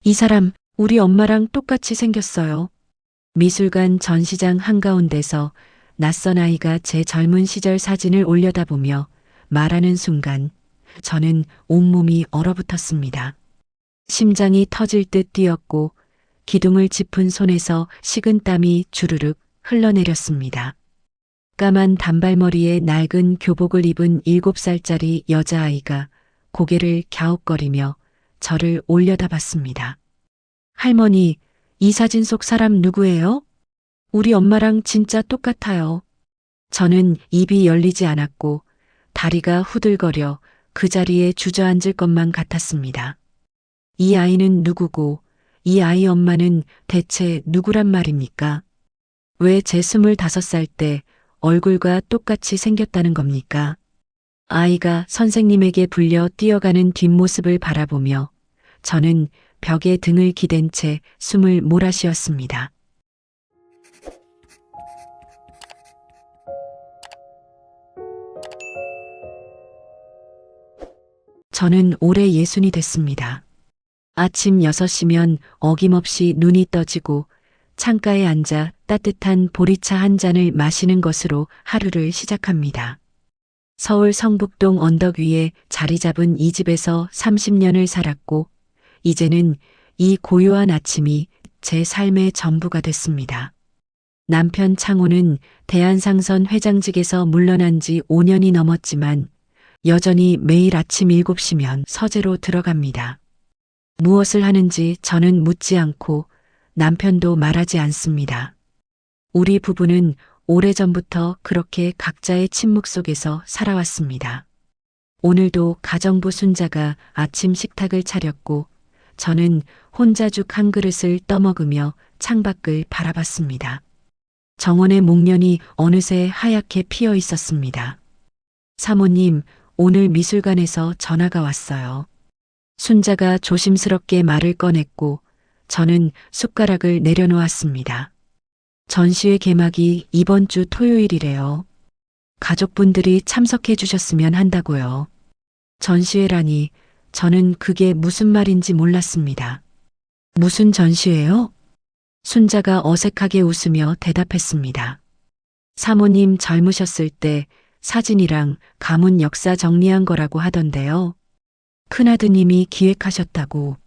이 사람 우리 엄마랑 똑같이 생겼어요. 미술관 전시장 한가운데서 낯선 아이가 제 젊은 시절 사진을 올려다보며 말하는 순간 저는 온몸이 얼어붙었습니다. 심장이 터질 듯 뛰었고 기둥을 짚은 손에서 식은 땀이 주르륵 흘러내렸습니다. 까만 단발머리에 낡은 교복을 입은 7살짜리 여자아이가 고개를 갸웃거리며 저를 올려다봤습니다. 할머니, 이 사진 속 사람 누구예요? 우리 엄마랑 진짜 똑같아요. 저는 입이 열리지 않았고 다리가 후들거려 그 자리에 주저앉을 것만 같았습니다. 이 아이는 누구고 이 아이 엄마는 대체 누구란 말입니까? 왜 제 25살 때 얼굴과 똑같이 생겼다는 겁니까? 아이가 선생님에게 불려 뛰어가는 뒷모습을 바라보며 저는 벽에 등을 기댄 채 숨을 몰아쉬었습니다. 저는 올해 60이 됐습니다. 아침 6시면 어김없이 눈이 떠지고 창가에 앉아 따뜻한 보리차 한 잔을 마시는 것으로 하루를 시작합니다. 서울 성북동 언덕 위에 자리 잡은 이 집에서 30년을 살았고 이제는 이 고요한 아침이 제 삶의 전부가 됐습니다. 남편 창호는 대한상선 회장직에서 물러난 지 5년이 넘었지만 여전히 매일 아침 7시면 서재로 들어갑니다. 무엇을 하는지 저는 묻지 않고 남편도 말하지 않습니다. 우리 부부는 오래전부터 그렇게 각자의 침묵 속에서 살아왔습니다. 오늘도 가정부 순자가 아침 식탁을 차렸고 저는 혼자 죽 한 그릇을 떠먹으며 창밖을 바라봤습니다. 정원의 목련이 어느새 하얗게 피어 있었습니다. 사모님, 오늘 미술관에서 전화가 왔어요. 순자가 조심스럽게 말을 꺼냈고 저는 숟가락을 내려놓았습니다. 전시회 개막이 이번 주 토요일이래요. 가족분들이 참석해 주셨으면 한다고요. 전시회라니 저는 그게 무슨 말인지 몰랐습니다. 무슨 전시회요? 순자가 어색하게 웃으며 대답했습니다. 사모님 젊으셨을 때 사진이랑 가문 역사 정리한 거라고 하던데요. 큰아드님이 기획하셨다고.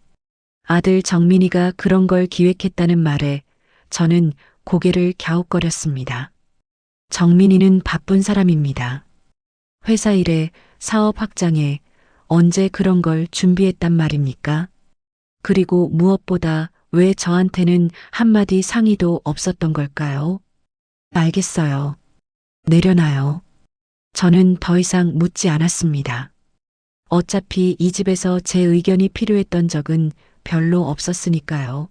아들 정민이가 그런 걸 기획했다는 말에 저는 고개를 갸웃거렸습니다. 정민이는 바쁜 사람입니다. 회사 일에 사업 확장에 언제 그런 걸 준비했단 말입니까? 그리고 무엇보다 왜 저한테는 한마디 상의도 없었던 걸까요? 알겠어요. 내려놔요. 저는 더 이상 묻지 않았습니다. 어차피 이 집에서 제 의견이 필요했던 적은 별로 없었으니까요.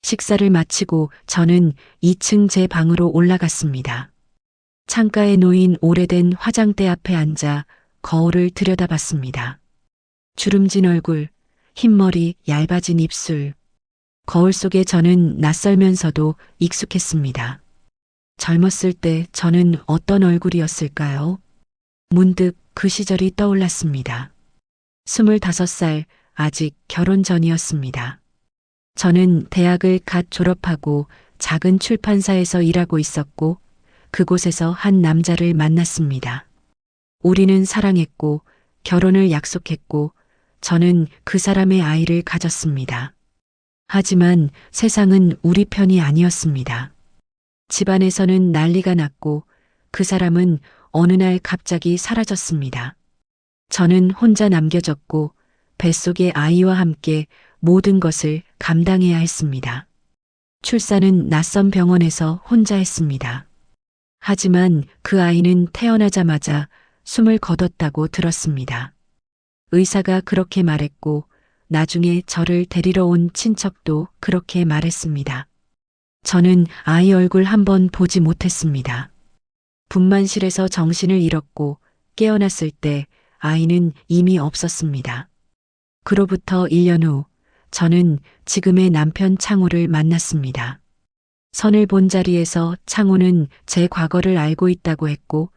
식사를 마치고 저는 2층 제 방으로 올라갔습니다. 창가에 놓인 오래된 화장대 앞에 앉아 거울을 들여다봤습니다. 주름진 얼굴, 흰머리, 얇아진 입술. 거울 속에 저는 낯설면서도 익숙했습니다. 젊었을 때 저는 어떤 얼굴이었을까요? 문득 그 시절이 떠올랐습니다. 25살, 아직 결혼 전이었습니다. 저는 대학을 갓 졸업하고 작은 출판사에서 일하고 있었고 그곳에서 한 남자를 만났습니다. 우리는 사랑했고 결혼을 약속했고 저는 그 사람의 아이를 가졌습니다. 하지만 세상은 우리 편이 아니었습니다. 집안에서는 난리가 났고 그 사람은 어느 날 갑자기 사라졌습니다. 저는 혼자 남겨졌고 뱃속의 아이와 함께 모든 것을 감당해야 했습니다. 출산은 낯선 병원에서 혼자 했습니다. 하지만 그 아이는 태어나자마자 숨을 거뒀다고 들었습니다. 의사가 그렇게 말했고 나중에 저를 데리러 온 친척도 그렇게 말했습니다. 저는 아이 얼굴 한번 보지 못했습니다. 분만실에서 정신을 잃었고 깨어났을 때 아이는 이미 없었습니다. 그로부터 1년 후 저는 지금의 남편 창호를 만났습니다. 선을 본 자리에서 창호는 제 과거를 알고 있다고 했고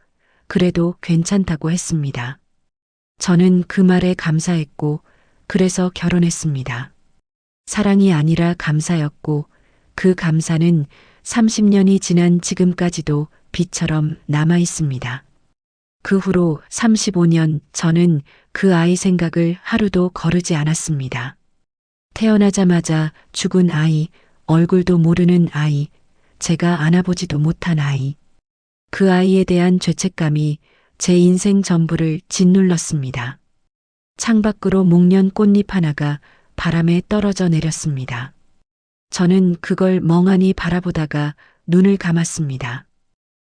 그래도 괜찮다고 했습니다. 저는 그 말에 감사했고 그래서 결혼했습니다. 사랑이 아니라 감사였고 그 감사는 30년이 지난 지금까지도 빛처럼 남아 있습니다. 그 후로 35년 저는 그 아이 생각을 하루도 거르지 않았습니다. 태어나자마자 죽은 아이, 얼굴도 모르는 아이, 제가 안아보지도 못한 아이. 그 아이에 대한 죄책감이 제 인생 전부를 짓눌렀습니다. 창밖으로 목련 꽃잎 하나가 바람에 떨어져 내렸습니다. 저는 그걸 멍하니 바라보다가 눈을 감았습니다.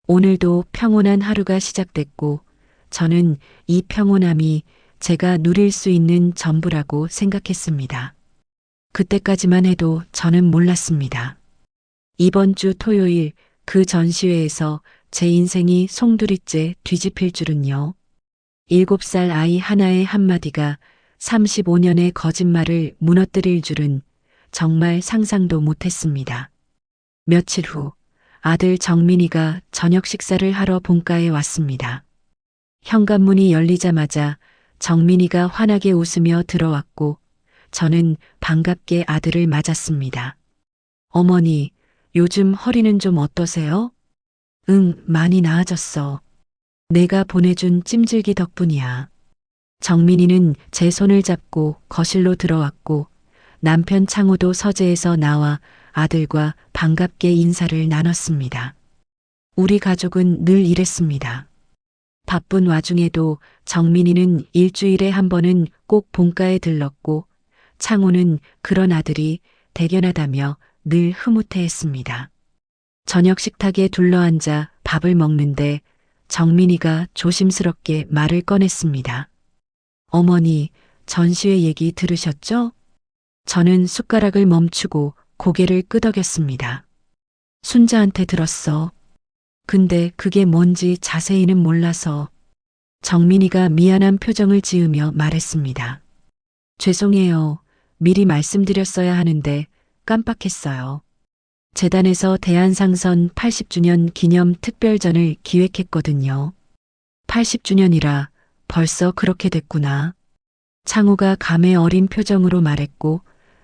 오늘도 평온한 하루가 시작됐고 저는 이 평온함이 제가 누릴 수 있는 전부라고 생각했습니다. 그때까지만 해도 저는 몰랐습니다. 이번 주 토요일 그 전시회에서 제 인생이 송두리째 뒤집힐 줄은요. 7살 아이 하나의 한마디가 35년의 거짓말을 무너뜨릴 줄은 정말 상상도 못했습니다. 며칠 후 아들 정민이가 저녁 식사를 하러 본가에 왔습니다. 현관문이 열리자마자 정민이가 환하게 웃으며 들어왔고 저는 반갑게 아들을 맞았습니다. 어머니, 요즘 허리는 좀 어떠세요? 응, 많이 나아졌어. 내가 보내준 찜질기 덕분이야. 정민이는 제 손을 잡고 거실로 들어왔고 남편 창호도 서재에서 나와 아들과 반갑게 인사를 나눴습니다. 우리 가족은 늘 이랬습니다. 바쁜 와중에도 정민이는 일주일에 한 번은 꼭 본가에 들렀고 창호는 그런 아들이 대견하다며 늘 흐뭇해했습니다. 저녁 식탁에 둘러앉아 밥을 먹는데 정민이가 조심스럽게 말을 꺼냈습니다. 어머니, 전시회 얘기 들으셨죠? 저는 숟가락을 멈추고 고개를 끄덕였습니다. 순자한테 들었어. 근데 그게 뭔지 자세히는 몰라서. 정민이가 미안한 표정을 지으며 말했습니다. 죄송해요. 미리 말씀드렸어야 하는데 깜빡했어요. 재단에서 대한상선 80주년 기념 특별전을 기획했거든요. 80주년이라 벌써 그렇게 됐구나. 창호가 감회 어린 표정으로 말했고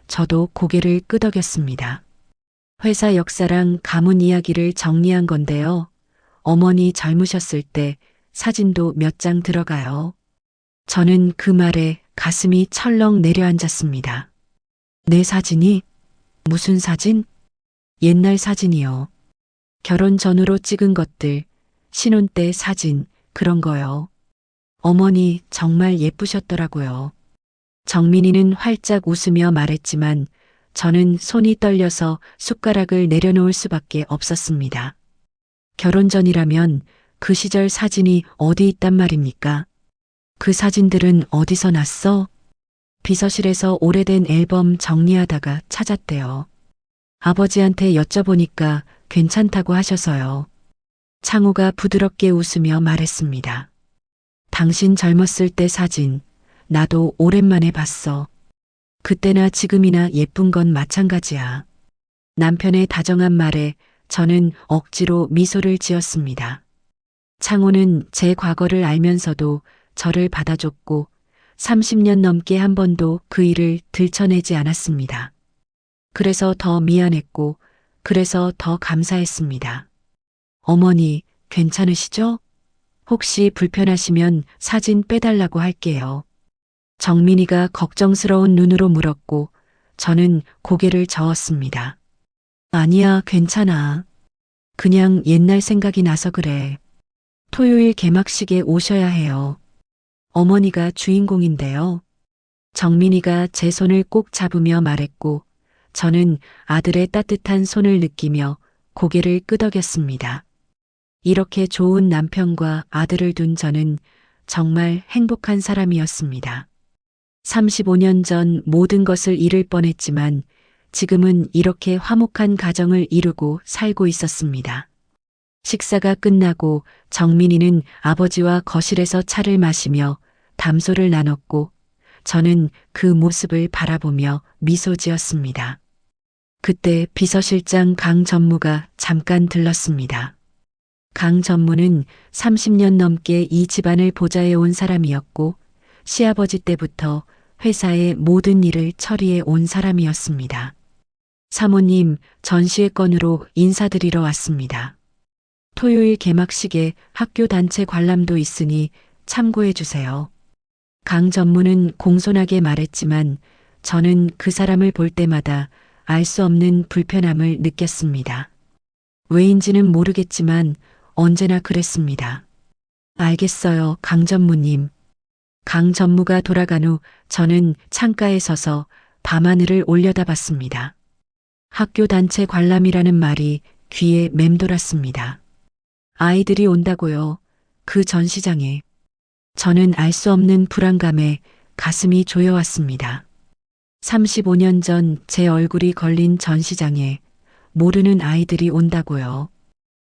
저도 고개를 끄덕였습니다. 회사 역사랑 가문 이야기를 정리한 건데요. 어머니 젊으셨을 때 사진도 몇 장 들어가요. 저는 그 말에 가슴이 철렁 내려앉았습니다. 내 사진이? 무슨 사진? 옛날 사진이요. 결혼 전후로 찍은 것들, 신혼 때 사진, 그런 거요. 어머니 정말 예쁘셨더라고요. 정민이는 활짝 웃으며 말했지만 저는 손이 떨려서 숟가락을 내려놓을 수밖에 없었습니다. 결혼 전이라면 그 시절 사진이 어디 있단 말입니까? 그 사진들은 어디서 났어? 비서실에서 오래된 앨범 정리하다가 찾았대요. 아버지한테 여쭤보니까 괜찮다고 하셔서요. 창호가 부드럽게 웃으며 말했습니다. 당신 젊었을 때 사진, 나도 오랜만에 봤어. 그때나 지금이나 예쁜 건 마찬가지야. 남편의 다정한 말에 저는 억지로 미소를 지었습니다. 창호는 제 과거를 알면서도 저를 받아줬고 30년 넘게 한 번도 그 일을 들춰내지 않았습니다. 그래서 더 미안했고 그래서 더 감사했습니다. 어머니, 괜찮으시죠? 혹시 불편하시면 사진 빼달라고 할게요. 정민이가 걱정스러운 눈으로 물었고 저는 고개를 저었습니다. 아니야, 괜찮아. 그냥 옛날 생각이 나서 그래. 토요일 개막식에 오셔야 해요. 어머니가 주인공인데요. 정민이가 제 손을 꼭 잡으며 말했고 저는 아들의 따뜻한 손을 느끼며 고개를 끄덕였습니다. 이렇게 좋은 남편과 아들을 둔 저는 정말 행복한 사람이었습니다. 35년 전 모든 것을 잃을 뻔했지만 지금은 이렇게 화목한 가정을 이루고 살고 있었습니다. 식사가 끝나고 정민이는 아버지와 거실에서 차를 마시며 담소를 나눴고 저는 그 모습을 바라보며 미소 지었습니다. 그때 비서실장 강 전무가 잠깐 들렀습니다. 강 전무는 30년 넘게 이 집안을 보좌해온 사람이었고 시아버지 때부터 회사의 모든 일을 처리해 온 사람이었습니다. 사모님, 전시회 건으로 인사드리러 왔습니다. 토요일 개막식에 학교 단체 관람도 있으니 참고해 주세요. 강 전무는 공손하게 말했지만 저는 그 사람을 볼 때마다 알 수 없는 불편함을 느꼈습니다. 왜인지는 모르겠지만 언제나 그랬습니다. 알겠어요, 강 전무님. 강 전무가 돌아간 후 저는 창가에 서서 밤하늘을 올려다봤습니다. 학교 단체 관람이라는 말이 귀에 맴돌았습니다. 아이들이 온다고요. 그 전시장에. 저는 알 수 없는 불안감에 가슴이 조여왔습니다. 35년 전 제 얼굴이 걸린 전시장에 모르는 아이들이 온다고요.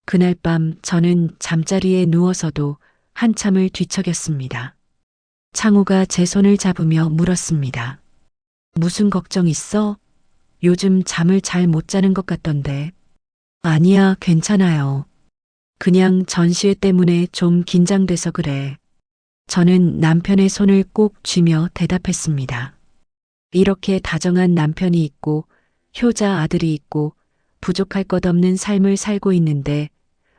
그날 밤 저는 잠자리에 누워서도 한참을 뒤척였습니다. 창우가 제 손을 잡으며 물었습니다. 무슨 걱정 있어? 요즘 잠을 잘 못 자는 것 같던데. 아니야, 괜찮아요. 그냥 전시회 때문에 좀 긴장돼서 그래. 저는 남편의 손을 꼭 쥐며 대답했습니다. 이렇게 다정한 남편이 있고 효자 아들이 있고 부족할 것 없는 삶을 살고 있는데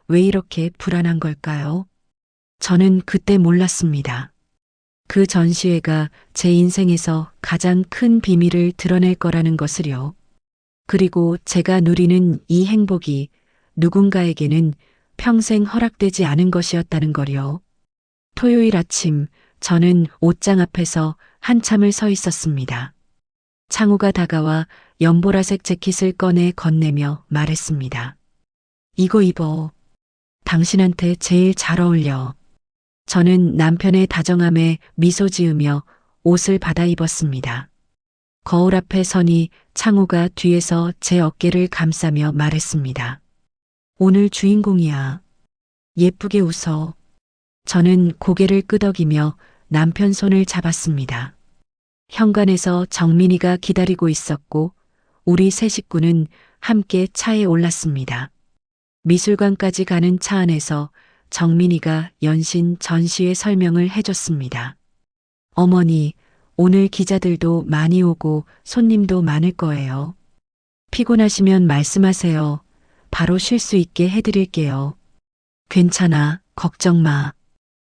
왜 이렇게 불안한 걸까요? 저는 그때 몰랐습니다. 그 전시회가 제 인생에서 가장 큰 비밀을 드러낼 거라는 것을요. 그리고 제가 누리는 이 행복이 누군가에게는 평생 허락되지 않은 것이었다는 걸요. 토요일 아침 저는 옷장 앞에서 한참을 서 있었습니다. 창우가 다가와 연보라색 재킷을 꺼내 건네며 말했습니다. 이거 입어. 당신한테 제일 잘 어울려. 저는 남편의 다정함에 미소 지으며 옷을 받아 입었습니다. 거울 앞에 서니 창우가 뒤에서 제 어깨를 감싸며 말했습니다. 오늘 주인공이야. 예쁘게 웃어. 저는 고개를 끄덕이며 남편 손을 잡았습니다. 현관에서 정민이가 기다리고 있었고 우리 세 식구는 함께 차에 올랐습니다. 미술관까지 가는 차 안에서 정민이가 연신 전시회 설명을 해줬습니다. 어머니, 오늘 기자들도 많이 오고 손님도 많을 거예요. 피곤하시면 말씀하세요. 바로 쉴 수 있게 해드릴게요. 괜찮아, 걱정 마.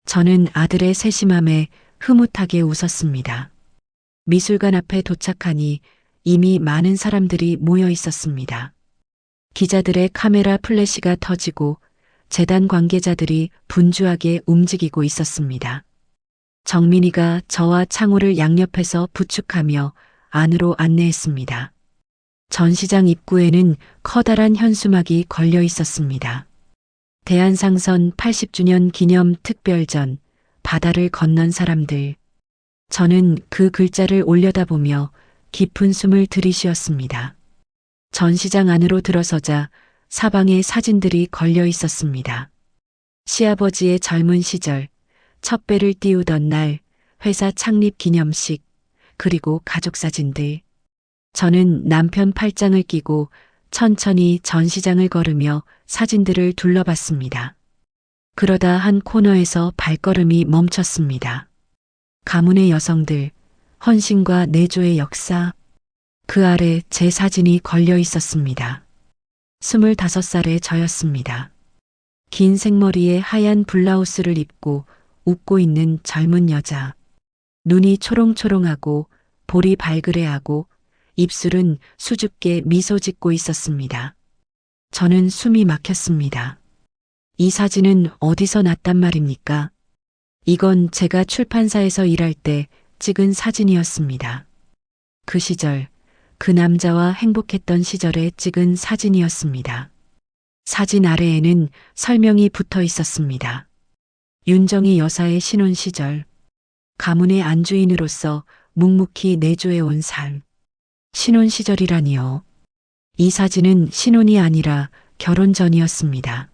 저는 아들의 세심함에 흐뭇하게 웃었습니다. 미술관 앞에 도착하니 이미 많은 사람들이 모여 있었습니다. 기자들의 카메라 플래시가 터지고 재단 관계자들이 분주하게 움직이고 있었습니다. 정민이가 저와 창우를 양옆에서 부축하며 안으로 안내했습니다. 전시장 입구에는 커다란 현수막이 걸려 있었습니다. 대한상선 80주년 기념 특별전, 바다를 건넌 사람들. 저는 그 글자를 올려다보며 깊은 숨을 들이쉬었습니다. 전시장 안으로 들어서자 사방에 사진들이 걸려 있었습니다. 시아버지의 젊은 시절, 첫 배를 띄우던 날, 회사 창립 기념식, 그리고 가족 사진들. 저는 남편 팔짱을 끼고 천천히 전시장을 걸으며 사진들을 둘러봤습니다. 그러다 한 코너에서 발걸음이 멈췄습니다. 가문의 여성들, 헌신과 내조의 역사, 그 아래 제 사진이 걸려 있었습니다. 25살의 저였습니다. 긴 생머리에 하얀 블라우스를 입고 웃고 있는 젊은 여자. 눈이 초롱초롱하고 볼이 발그레하고 입술은 수줍게 미소 짓고 있었습니다. 저는 숨이 막혔습니다. 이 사진은 어디서 났단 말입니까? 이건 제가 출판사에서 일할 때 찍은 사진이었습니다. 그 시절, 그 남자와 행복했던 시절에 찍은 사진이었습니다. 사진 아래에는 설명이 붙어 있었습니다. 윤정희 여사의 신혼 시절, 가문의 안주인으로서 묵묵히 내조해온 삶. 신혼 시절이라니요. 이 사진은 신혼이 아니라 결혼 전이었습니다.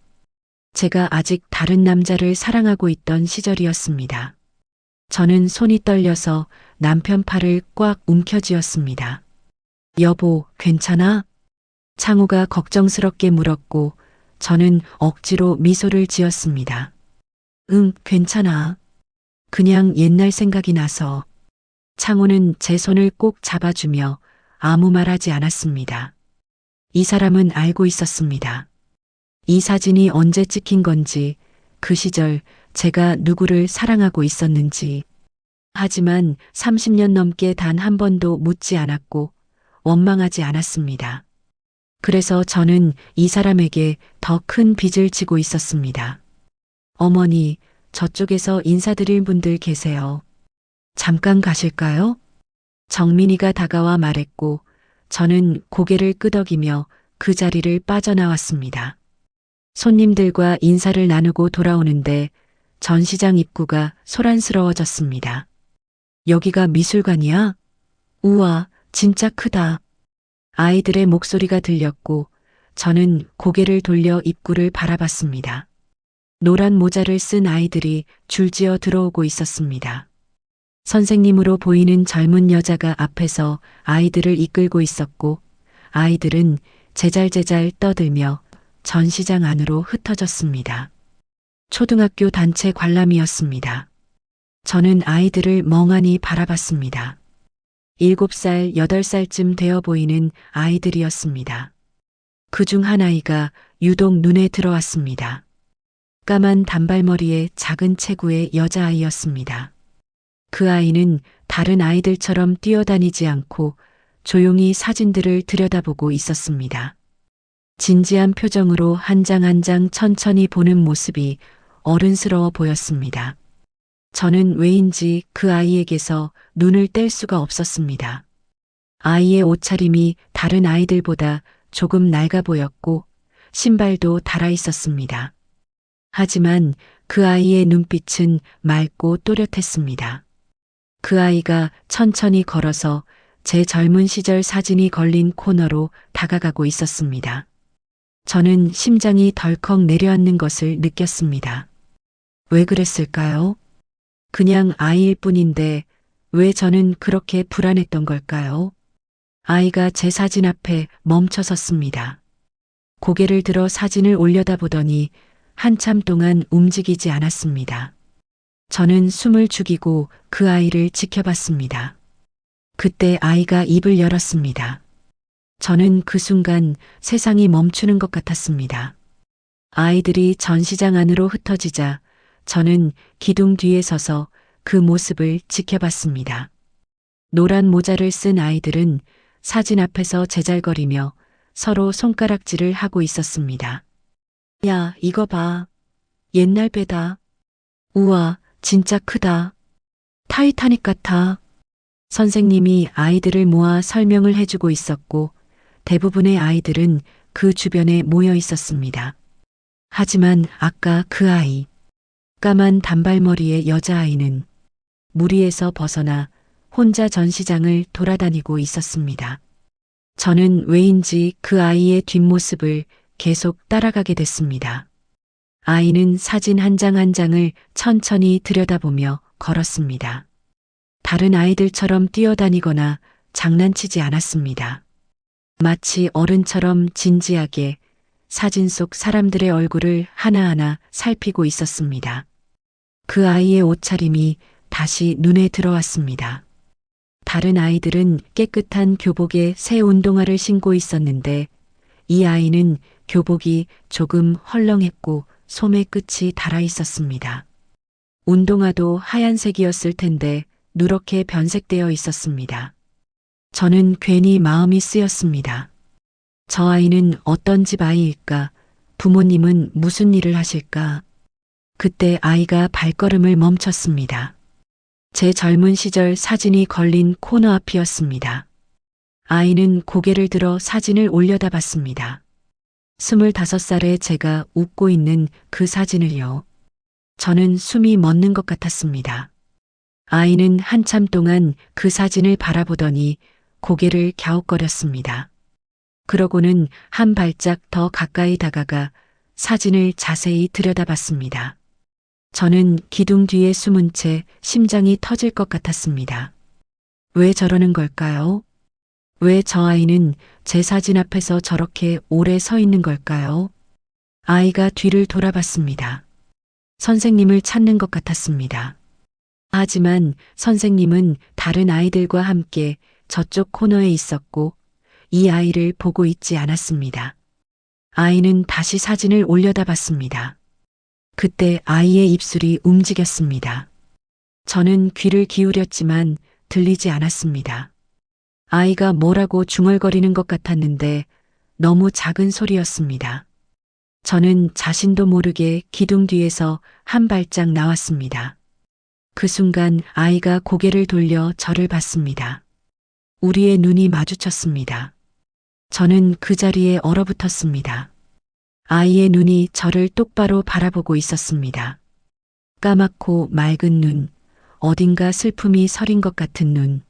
제가 아직 다른 남자를 사랑하고 있던 시절이었습니다. 저는 손이 떨려서 남편 팔을 꽉 움켜쥐었습니다. 여보, 괜찮아? 창우가 걱정스럽게 물었고 저는 억지로 미소를 지었습니다. 응, 괜찮아. 그냥 옛날 생각이 나서. 창호는 제 손을 꼭 잡아주며 아무 말하지 않았습니다. 이 사람은 알고 있었습니다. 이 사진이 언제 찍힌 건지, 그 시절 제가 누구를 사랑하고 있었는지. 하지만 30년 넘게 단 한 번도 묻지 않았고 원망하지 않았습니다. 그래서 저는 이 사람에게 더 큰 빚을 지고 있었습니다. 어머니, 저쪽에서 인사드릴 분들 계세요. 잠깐 가실까요? 정민이가 다가와 말했고 저는 고개를 끄덕이며 그 자리를 빠져나왔습니다. 손님들과 인사를 나누고 돌아오는데 전시장 입구가 소란스러워졌습니다. 여기가 미술관이야? 우와, 진짜 크다. 아이들의 목소리가 들렸고 저는 고개를 돌려 입구를 바라봤습니다. 노란 모자를 쓴 아이들이 줄지어 들어오고 있었습니다. 선생님으로 보이는 젊은 여자가 앞에서 아이들을 이끌고 있었고 아이들은 제잘제잘 떠들며 전시장 안으로 흩어졌습니다. 초등학교 단체 관람이었습니다. 저는 아이들을 멍하니 바라봤습니다. 7살, 8살쯤 되어 보이는 아이들이었습니다. 그중 한 아이가 유독 눈에 들어왔습니다. 까만 단발머리에 작은 체구의 여자아이였습니다. 그 아이는 다른 아이들처럼 뛰어다니지 않고 조용히 사진들을 들여다보고 있었습니다. 진지한 표정으로 한 장 한 장 천천히 보는 모습이 어른스러워 보였습니다. 저는 왜인지 그 아이에게서 눈을 뗄 수가 없었습니다. 아이의 옷차림이 다른 아이들보다 조금 낡아 보였고 신발도 달아 있었습니다. 하지만 그 아이의 눈빛은 맑고 또렷했습니다. 그 아이가 천천히 걸어서 제 젊은 시절 사진이 걸린 코너로 다가가고 있었습니다. 저는 심장이 덜컥 내려앉는 것을 느꼈습니다. 왜 그랬을까요? 그냥 아이일 뿐인데 왜 저는 그렇게 불안했던 걸까요? 아이가 제 사진 앞에 멈춰 섰습니다. 고개를 들어 사진을 올려다보더니 한참 동안 움직이지 않았습니다. 저는 숨을 죽이고 그 아이를 지켜봤습니다. 그때 아이가 입을 열었습니다. 저는 그 순간 세상이 멈추는 것 같았습니다. 아이들이 전시장 안으로 흩어지자 저는 기둥 뒤에 서서 그 모습을 지켜봤습니다. 노란 모자를 쓴 아이들은 사진 앞에서 제잘거리며 서로 손가락질을 하고 있었습니다. 야, 이거 봐. 옛날 배다. 우와, 진짜 크다. 타이타닉 같아. 선생님이 아이들을 모아 설명을 해주고 있었고 대부분의 아이들은 그 주변에 모여 있었습니다. 하지만 아까 그 아이, 까만 단발머리의 여자아이는 무리에서 벗어나 혼자 전시장을 돌아다니고 있었습니다. 저는 왜인지 그 아이의 뒷모습을 계속 따라가게 됐습니다. 아이는 사진 한 장 한 장을 천천히 들여다보며 걸었습니다. 다른 아이들처럼 뛰어다니거나 장난치지 않았습니다. 마치 어른처럼 진지하게 사진 속 사람들의 얼굴을 하나하나 살피고 있었습니다. 그 아이의 옷차림이 다시 눈에 들어왔습니다. 다른 아이들은 깨끗한 교복에 새 운동화를 신고 있었는데 이 아이는 교복이 조금 헐렁했고 소매 끝이 닳아 있었습니다. 운동화도 하얀색이었을 텐데 누렇게 변색되어 있었습니다. 저는 괜히 마음이 쓰였습니다. 저 아이는 어떤 집 아이일까? 부모님은 무슨 일을 하실까? 그때 아이가 발걸음을 멈췄습니다. 제 젊은 시절 사진이 걸린 코너 앞이었습니다. 아이는 고개를 들어 사진을 올려다봤습니다. 25살의 제가 웃고 있는 그 사진을요. 저는 숨이 멎는 것 같았습니다. 아이는 한참 동안 그 사진을 바라보더니 고개를 갸웃거렸습니다. 그러고는 한 발짝 더 가까이 다가가 사진을 자세히 들여다봤습니다. 저는 기둥 뒤에 숨은 채 심장이 터질 것 같았습니다. 왜 저러는 걸까요? 왜 저 아이는 제 사진 앞에서 저렇게 오래 서 있는 걸까요? 아이가 뒤를 돌아봤습니다. 선생님을 찾는 것 같았습니다. 하지만 선생님은 다른 아이들과 함께 저쪽 코너에 있었고 이 아이를 보고 있지 않았습니다. 아이는 다시 사진을 올려다 봤습니다. 그때 아이의 입술이 움직였습니다. 저는 귀를 기울였지만 들리지 않았습니다. 아이가 뭐라고 중얼거리는 것 같았는데 너무 작은 소리였습니다. 저는 자신도 모르게 기둥 뒤에서 한 발짝 나왔습니다. 그 순간 아이가 고개를 돌려 저를 봤습니다. 우리의 눈이 마주쳤습니다. 저는 그 자리에 얼어붙었습니다. 아이의 눈이 저를 똑바로 바라보고 있었습니다. 까맣고 맑은 눈, 어딘가 슬픔이 서린 것 같은 눈.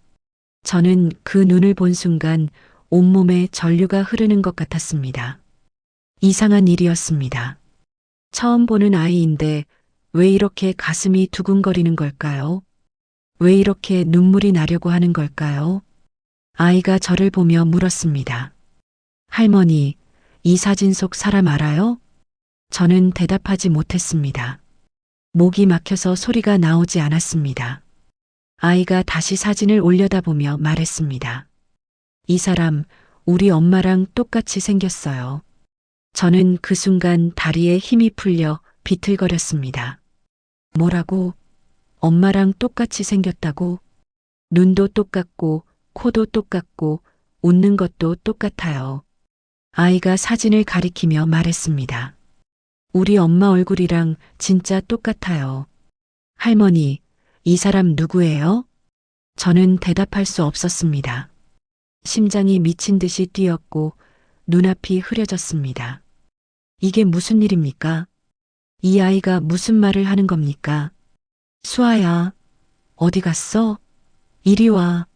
저는 그 눈을 본 순간 온몸에 전류가 흐르는 것 같았습니다. 이상한 일이었습니다. 처음 보는 아이인데 왜 이렇게 가슴이 두근거리는 걸까요? 왜 이렇게 눈물이 나려고 하는 걸까요? 아이가 저를 보며 물었습니다. 할머니, 이 사진 속 사람 알아요? 저는 대답하지 못했습니다. 목이 막혀서 소리가 나오지 않았습니다. 아이가 다시 사진을 올려다보며 말했습니다. 이 사람, 우리 엄마랑 똑같이 생겼어요. 저는 그 순간 다리에 힘이 풀려 비틀거렸습니다. 뭐라고? 엄마랑 똑같이 생겼다고? 눈도 똑같고, 코도 똑같고, 웃는 것도 똑같아요. 아이가 사진을 가리키며 말했습니다. 우리 엄마 얼굴이랑 진짜 똑같아요. 할머니, 이 사람 누구예요? 저는 대답할 수 없었습니다. 심장이 미친 듯이 뛰었고 눈앞이 흐려졌습니다. 이게 무슨 일입니까? 이 아이가 무슨 말을 하는 겁니까? 수아야, 어디 갔어? 이리 와.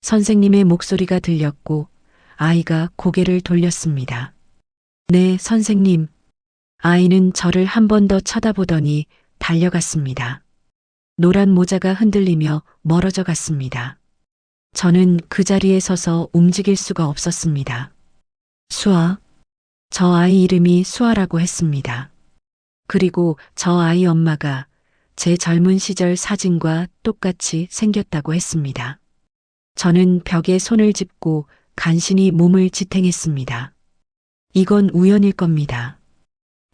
선생님의 목소리가 들렸고 아이가 고개를 돌렸습니다. 네, 선생님. 아이는 저를 한 번 더 쳐다보더니 달려갔습니다. 노란 모자가 흔들리며 멀어져 갔습니다. 저는 그 자리에 서서 움직일 수가 없었습니다. 수아. 저 아이 이름이 수아라고 했습니다. 그리고 저 아이 엄마가 제 젊은 시절 사진과 똑같이 생겼다고 했습니다. 저는 벽에 손을 짚고 간신히 몸을 지탱했습니다. 이건 우연일 겁니다.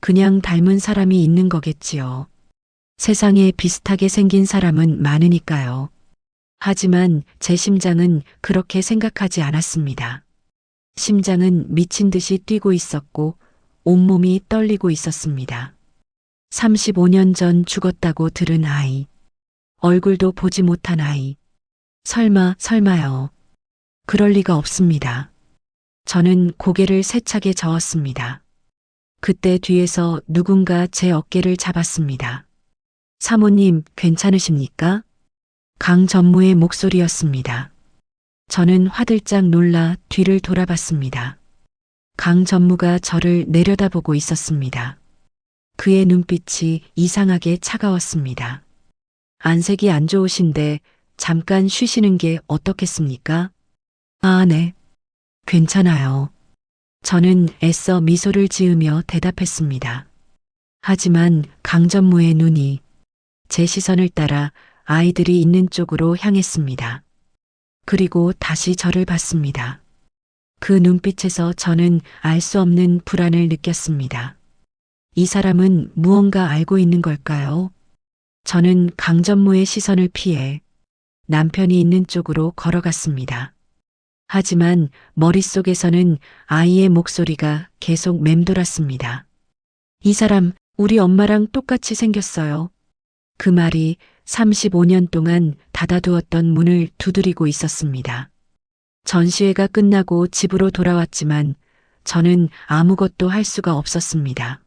그냥 닮은 사람이 있는 거겠지요. 세상에 비슷하게 생긴 사람은 많으니까요. 하지만 제 심장은 그렇게 생각하지 않았습니다. 심장은 미친 듯이 뛰고 있었고 온몸이 떨리고 있었습니다. 35년 전 죽었다고 들은 아이. 얼굴도 보지 못한 아이. 설마요. 그럴 리가 없습니다. 저는 고개를 세차게 저었습니다. 그때 뒤에서 누군가 제 어깨를 잡았습니다. 사모님, 괜찮으십니까? 강 전무의 목소리였습니다. 저는 화들짝 놀라 뒤를 돌아봤습니다. 강 전무가 저를 내려다보고 있었습니다. 그의 눈빛이 이상하게 차가웠습니다. 안색이 안 좋으신데 잠깐 쉬시는 게 어떻겠습니까? 아, 네. 괜찮아요. 저는 애써 미소를 지으며 대답했습니다. 하지만 강전무의 눈이 제 시선을 따라 아이들이 있는 쪽으로 향했습니다. 그리고 다시 저를 봤습니다. 그 눈빛에서 저는 알 수 없는 불안을 느꼈습니다. 이 사람은 무언가 알고 있는 걸까요? 저는 강전무의 시선을 피해 남편이 있는 쪽으로 걸어갔습니다. 하지만 머릿속에서는 아이의 목소리가 계속 맴돌았습니다. 이 사람, 우리 엄마랑 똑같이 생겼어요. 그 말이 35년 동안 닫아두었던 문을 두드리고 있었습니다. 전시회가 끝나고 집으로 돌아왔지만 저는 아무것도 할 수가 없었습니다.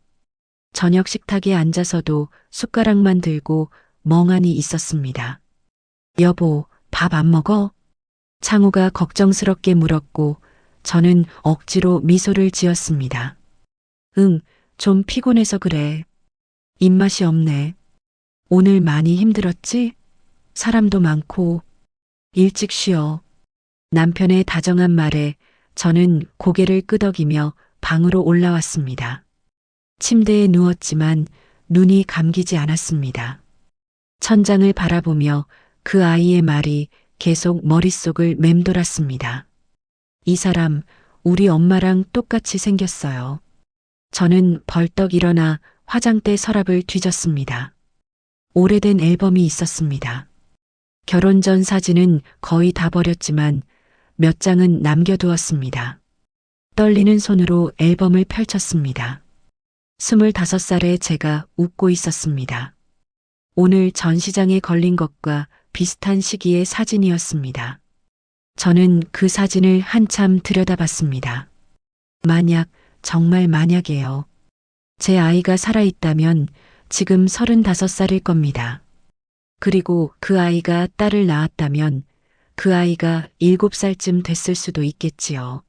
저녁 식탁에 앉아서도 숟가락만 들고 멍하니 있었습니다. 여보, 밥 안 먹어? 창우가 걱정스럽게 물었고 저는 억지로 미소를 지었습니다. 응, 좀 피곤해서 그래. 입맛이 없네. 오늘 많이 힘들었지? 사람도 많고. 일찍 쉬어. 남편의 다정한 말에 저는 고개를 끄덕이며 방으로 올라왔습니다. 침대에 누웠지만 눈이 감기지 않았습니다. 천장을 바라보며 그 아이의 말이 계속 머릿속을 맴돌았습니다. 이 사람, 우리 엄마랑 똑같이 생겼어요. 저는 벌떡 일어나 화장대 서랍을 뒤졌습니다. 오래된 앨범이 있었습니다. 결혼 전 사진은 거의 다 버렸지만 몇 장은 남겨두었습니다. 떨리는 손으로 앨범을 펼쳤습니다. 25살에 제가 웃고 있었습니다. 오늘 전시장에 걸린 것과 비슷한 시기의 사진이었습니다. 저는 그 사진을 한참 들여다봤습니다. 만약, 정말 만약에요. 제 아이가 살아있다면 지금 35살일 겁니다. 그리고 그 아이가 딸을 낳았다면 그 아이가 7살쯤 됐을 수도 있겠지요.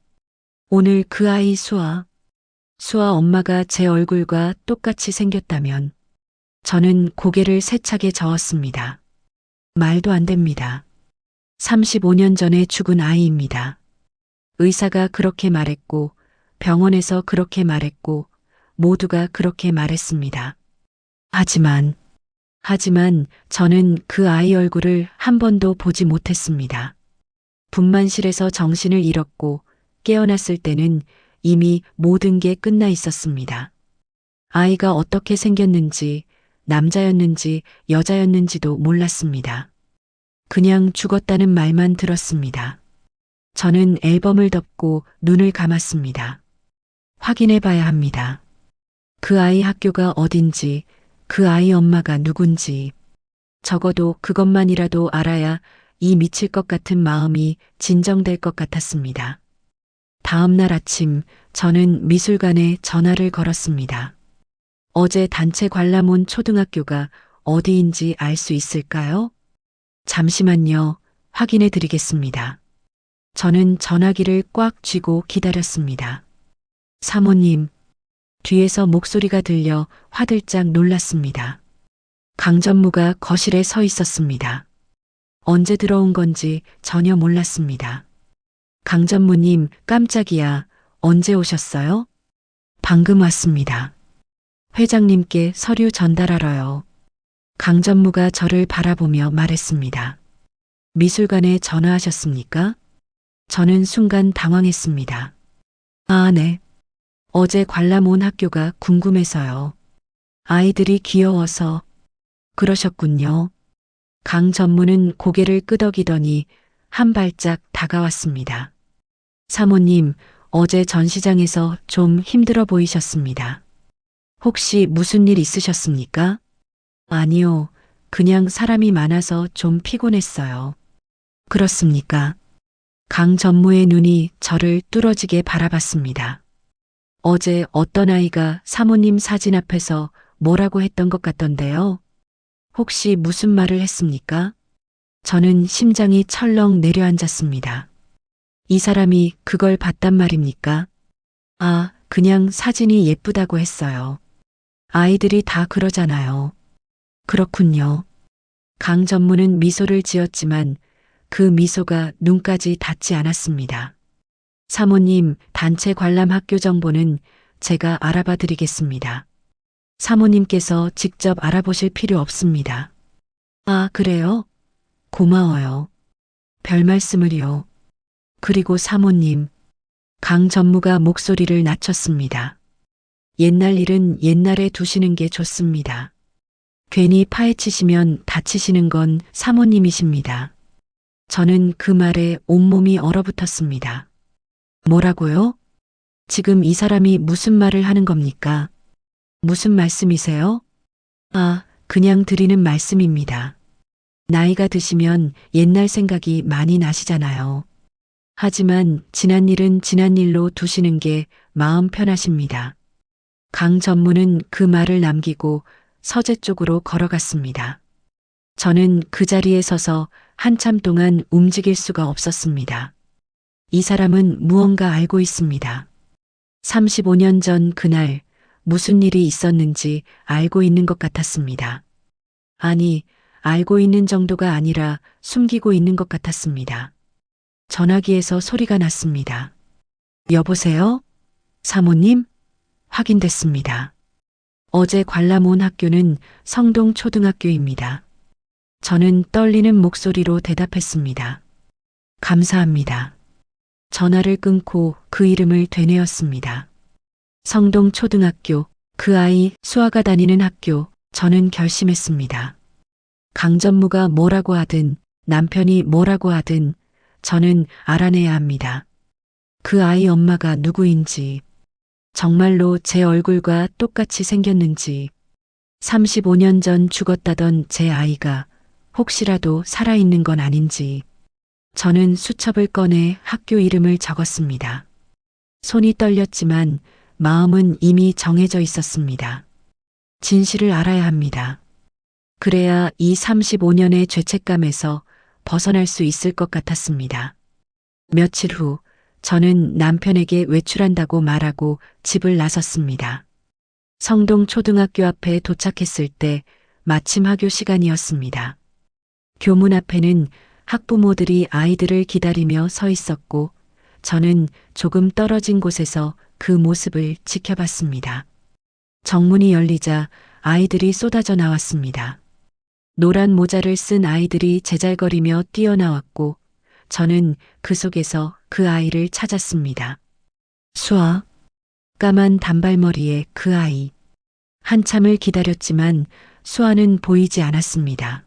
오늘 그 아이 수아 엄마가 제 얼굴과 똑같이 생겼다면 저는 고개를 세차게 저었습니다. 말도 안 됩니다. 35년 전에 죽은 아이입니다. 의사가 그렇게 말했고 병원에서 그렇게 말했고 모두가 그렇게 말했습니다. 하지만 저는 그 아이 얼굴을 한 번도 보지 못했습니다. 분만실에서 정신을 잃었고 깨어났을 때는 이미 모든 게 끝나 있었습니다. 아이가 어떻게 생겼는지, 남자였는지 여자였는지도 몰랐습니다. 그냥 죽었다는 말만 들었습니다. 저는 앨범을 덮고 눈을 감았습니다. 확인해 봐야 합니다. 그 아이 학교가 어딘지, 그 아이 엄마가 누군지, 적어도 그것만이라도 알아야 이 미칠 것 같은 마음이 진정될 것 같았습니다. 다음 날 아침 저는 미술관에 전화를 걸었습니다. 어제 단체 관람 온 초등학교가 어디인지 알 수 있을까요? 잠시만요. 확인해 드리겠습니다. 저는 전화기를 꽉 쥐고 기다렸습니다. 사모님, 뒤에서 목소리가 들려 화들짝 놀랐습니다. 강전무가 거실에 서 있었습니다. 언제 들어온 건지 전혀 몰랐습니다. 강전무님, 깜짝이야. 언제 오셨어요? 방금 왔습니다. 회장님께 서류 전달하러요. 강전무가 저를 바라보며 말했습니다. 미술관에 전화하셨습니까? 저는 순간 당황했습니다. 아, 네. 어제 관람 온 학교가 궁금해서요. 아이들이 귀여워서. 그러셨군요. 강전무는 고개를 끄덕이더니 한 발짝 다가왔습니다. 사모님, 어제 전시장에서 좀 힘들어 보이셨습니다. 혹시 무슨 일 있으셨습니까? 아니요, 그냥 사람이 많아서 좀 피곤했어요. 그렇습니까? 강전무의 눈이 저를 뚫어지게 바라봤습니다. 어제 어떤 아이가 사모님 사진 앞에서 뭐라고 했던 것 같던데요? 혹시 무슨 말을 했습니까? 저는 심장이 철렁 내려앉았습니다. 이 사람이 그걸 봤단 말입니까? 아, 그냥 사진이 예쁘다고 했어요. 아이들이 다 그러잖아요. 그렇군요. 강전무는 미소를 지었지만 그 미소가 눈까지 닿지 않았습니다. 사모님, 단체 관람 학교 정보는 제가 알아봐 드리겠습니다. 사모님께서 직접 알아보실 필요 없습니다. 아, 그래요? 고마워요. 별 말씀을요. 그리고 사모님, 강전무가 목소리를 낮췄습니다. 옛날 일은 옛날에 두시는 게 좋습니다. 괜히 파헤치시면 다치시는 건 사모님이십니다. 저는 그 말에 온몸이 얼어붙었습니다. 뭐라고요? 지금 이 사람이 무슨 말을 하는 겁니까? 무슨 말씀이세요? 아, 그냥 드리는 말씀입니다. 나이가 드시면 옛날 생각이 많이 나시잖아요. 하지만 지난 일은 지난 일로 두시는 게 마음 편하십니다. 강전무는 그 말을 남기고 서재 쪽으로 걸어갔습니다. 저는 그 자리에 서서 한참 동안 움직일 수가 없었습니다. 이 사람은 무언가 알고 있습니다. 35년 전 그날 무슨 일이 있었는지 알고 있는 것 같았습니다. 아니, 알고 있는 정도가 아니라 숨기고 있는 것 같았습니다. 전화기에서 소리가 났습니다. 여보세요? 사모님? 확인됐습니다. 어제 관람 온 학교는 성동초등학교입니다. 저는 떨리는 목소리로 대답했습니다. 감사합니다. 전화를 끊고 그 이름을 되뇌었습니다. 성동 초등학교, 그 아이 수아가 다니는 학교, 저는 결심했습니다. 강전무가 뭐라고 하든 남편이 뭐라고 하든 저는 알아내야 합니다. 그 아이 엄마가 누구인지, 정말로 제 얼굴과 똑같이 생겼는지, 35년 전 죽었다던 제 아이가 혹시라도 살아있는 건 아닌지, 저는 수첩을 꺼내 학교 이름을 적었습니다. 손이 떨렸지만 마음은 이미 정해져 있었습니다. 진실을 알아야 합니다. 그래야 이 35년의 죄책감에서 벗어날 수 있을 것 같았습니다. 며칠 후 저는 남편에게 외출한다고 말하고 집을 나섰습니다. 성동 초등학교 앞에 도착했을 때 마침 하교 시간이었습니다. 교문 앞에는 학부모들이 아이들을 기다리며 서 있었고 저는 조금 떨어진 곳에서 그 모습을 지켜봤습니다. 정문이 열리자 아이들이 쏟아져 나왔습니다. 노란 모자를 쓴 아이들이 제잘거리며 뛰어나왔고 저는 그 속에서 그 아이를 찾았습니다. 수아, 까만 단발머리의 그 아이. 한참을 기다렸지만 수아는 보이지 않았습니다.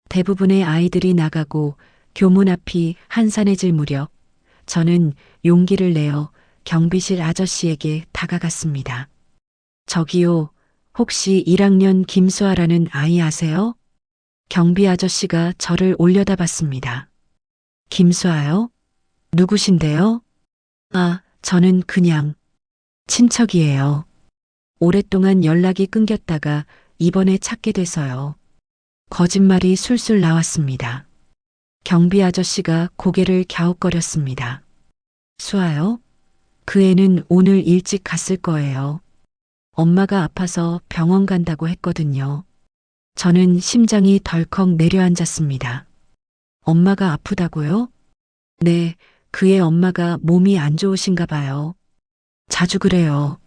대부분의 아이들이 나가고 교문 앞이 한산해질 무렵 저는 용기를 내어 경비실 아저씨에게 다가갔습니다. 저기요, 혹시 1학년 김수아라는 아이 아세요? 경비 아저씨가 저를 올려다봤습니다. 김수아요? 누구신데요? 아, 저는 그냥 친척이에요. 오랫동안 연락이 끊겼다가 이번에 찾게 돼서요. 거짓말이 술술 나왔습니다. 경비 아저씨가 고개를 갸웃거렸습니다. 수아요? 그 애는 오늘 일찍 갔을 거예요. 엄마가 아파서 병원 간다고 했거든요. 저는 심장이 덜컥 내려앉았습니다. 엄마가 아프다고요? 네, 그의 엄마가 몸이 안 좋으신가 봐요. 자주 그래요.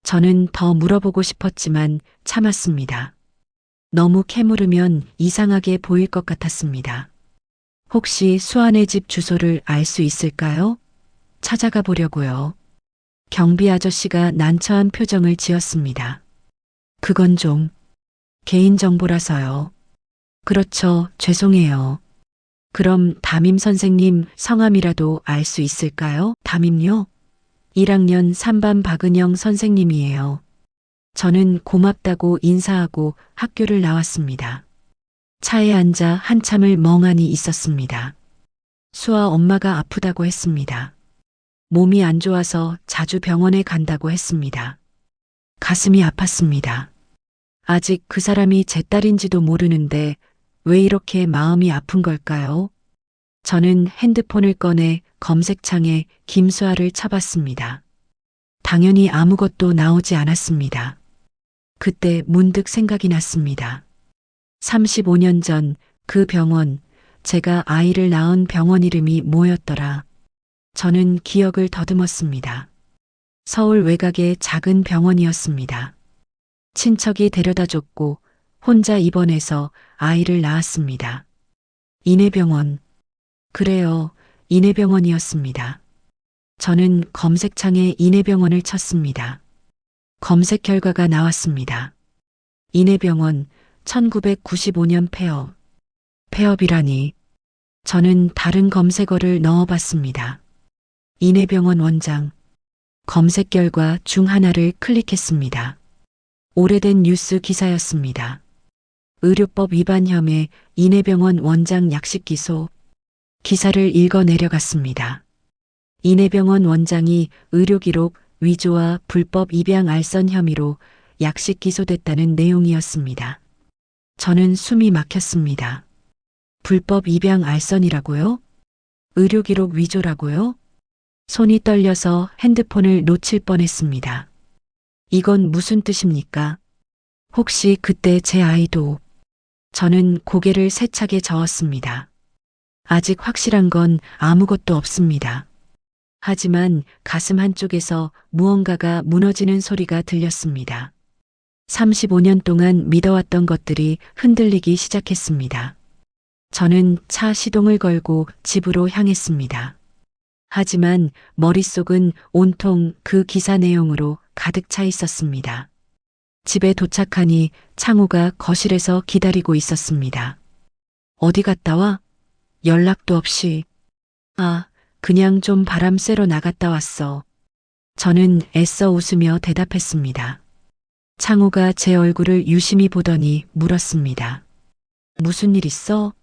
저는 더 물어보고 싶었지만 참았습니다. 너무 캐물으면 이상하게 보일 것 같았습니다. 혹시 수아네 집 주소를 알 수 있을까요? 찾아가 보려고요. 경비 아저씨가 난처한 표정을 지었습니다. 그건 좀 개인정보라서요. 그렇죠, 죄송해요. 그럼 담임 선생님 성함이라도 알 수 있을까요? 담임요? 1학년 3반 박은영 선생님이에요. 저는 고맙다고 인사하고 학교를 나왔습니다. 차에 앉아 한참을 멍하니 있었습니다. 수아 엄마가 아프다고 했습니다. 몸이 안 좋아서 자주 병원에 간다고 했습니다. 가슴이 아팠습니다. 아직 그 사람이 제 딸인지도 모르는데 왜 이렇게 마음이 아픈 걸까요? 저는 핸드폰을 꺼내 검색창에 김수아를 쳐봤습니다. 당연히 아무것도 나오지 않았습니다. 그때 문득 생각이 났습니다. 35년 전 그 병원, 제가 아이를 낳은 병원 이름이 뭐였더라? 저는 기억을 더듬었습니다. 서울 외곽의 작은 병원이었습니다. 친척이 데려다 줬고 혼자 입원해서 아이를 낳았습니다. 인해병원. 그래요, 인해병원이었습니다. 저는 검색창에 인해병원을 쳤습니다. 검색 결과가 나왔습니다. 인해병원 1995년 폐업. 폐업이라니. 저는 다른 검색어를 넣어봤습니다. 인해병원 원장. 검색 결과 중 하나를 클릭했습니다. 오래된 뉴스 기사였습니다. 의료법 위반 혐의 인해병원 원장 약식 기소. 기사를 읽어 내려갔습니다. 인해병원 원장이 의료기록 위조와 불법 입양 알선 혐의로 약식 기소됐다는 내용이었습니다. 저는 숨이 막혔습니다. 불법 입양 알선이라고요? 의료기록 위조라고요? 손이 떨려서 핸드폰을 놓칠 뻔했습니다. 이건 무슨 뜻입니까? 혹시 그때 제 아이도... 저는 고개를 세차게 저었습니다. 아직 확실한 건 아무것도 없습니다. 하지만 가슴 한쪽에서 무언가가 무너지는 소리가 들렸습니다. 35년 동안 믿어왔던 것들이 흔들리기 시작했습니다. 저는 차 시동을 걸고 집으로 향했습니다. 하지만 머릿속은 온통 그 기사 내용으로 가득 차 있었습니다. 집에 도착하니 창호가 거실에서 기다리고 있었습니다. 어디 갔다 와? 연락도 없이. 아, 그냥 좀 바람 쐬러 나갔다 왔어. 저는 애써 웃으며 대답했습니다. 창호가 제 얼굴을 유심히 보더니 물었습니다. 무슨 일 있어?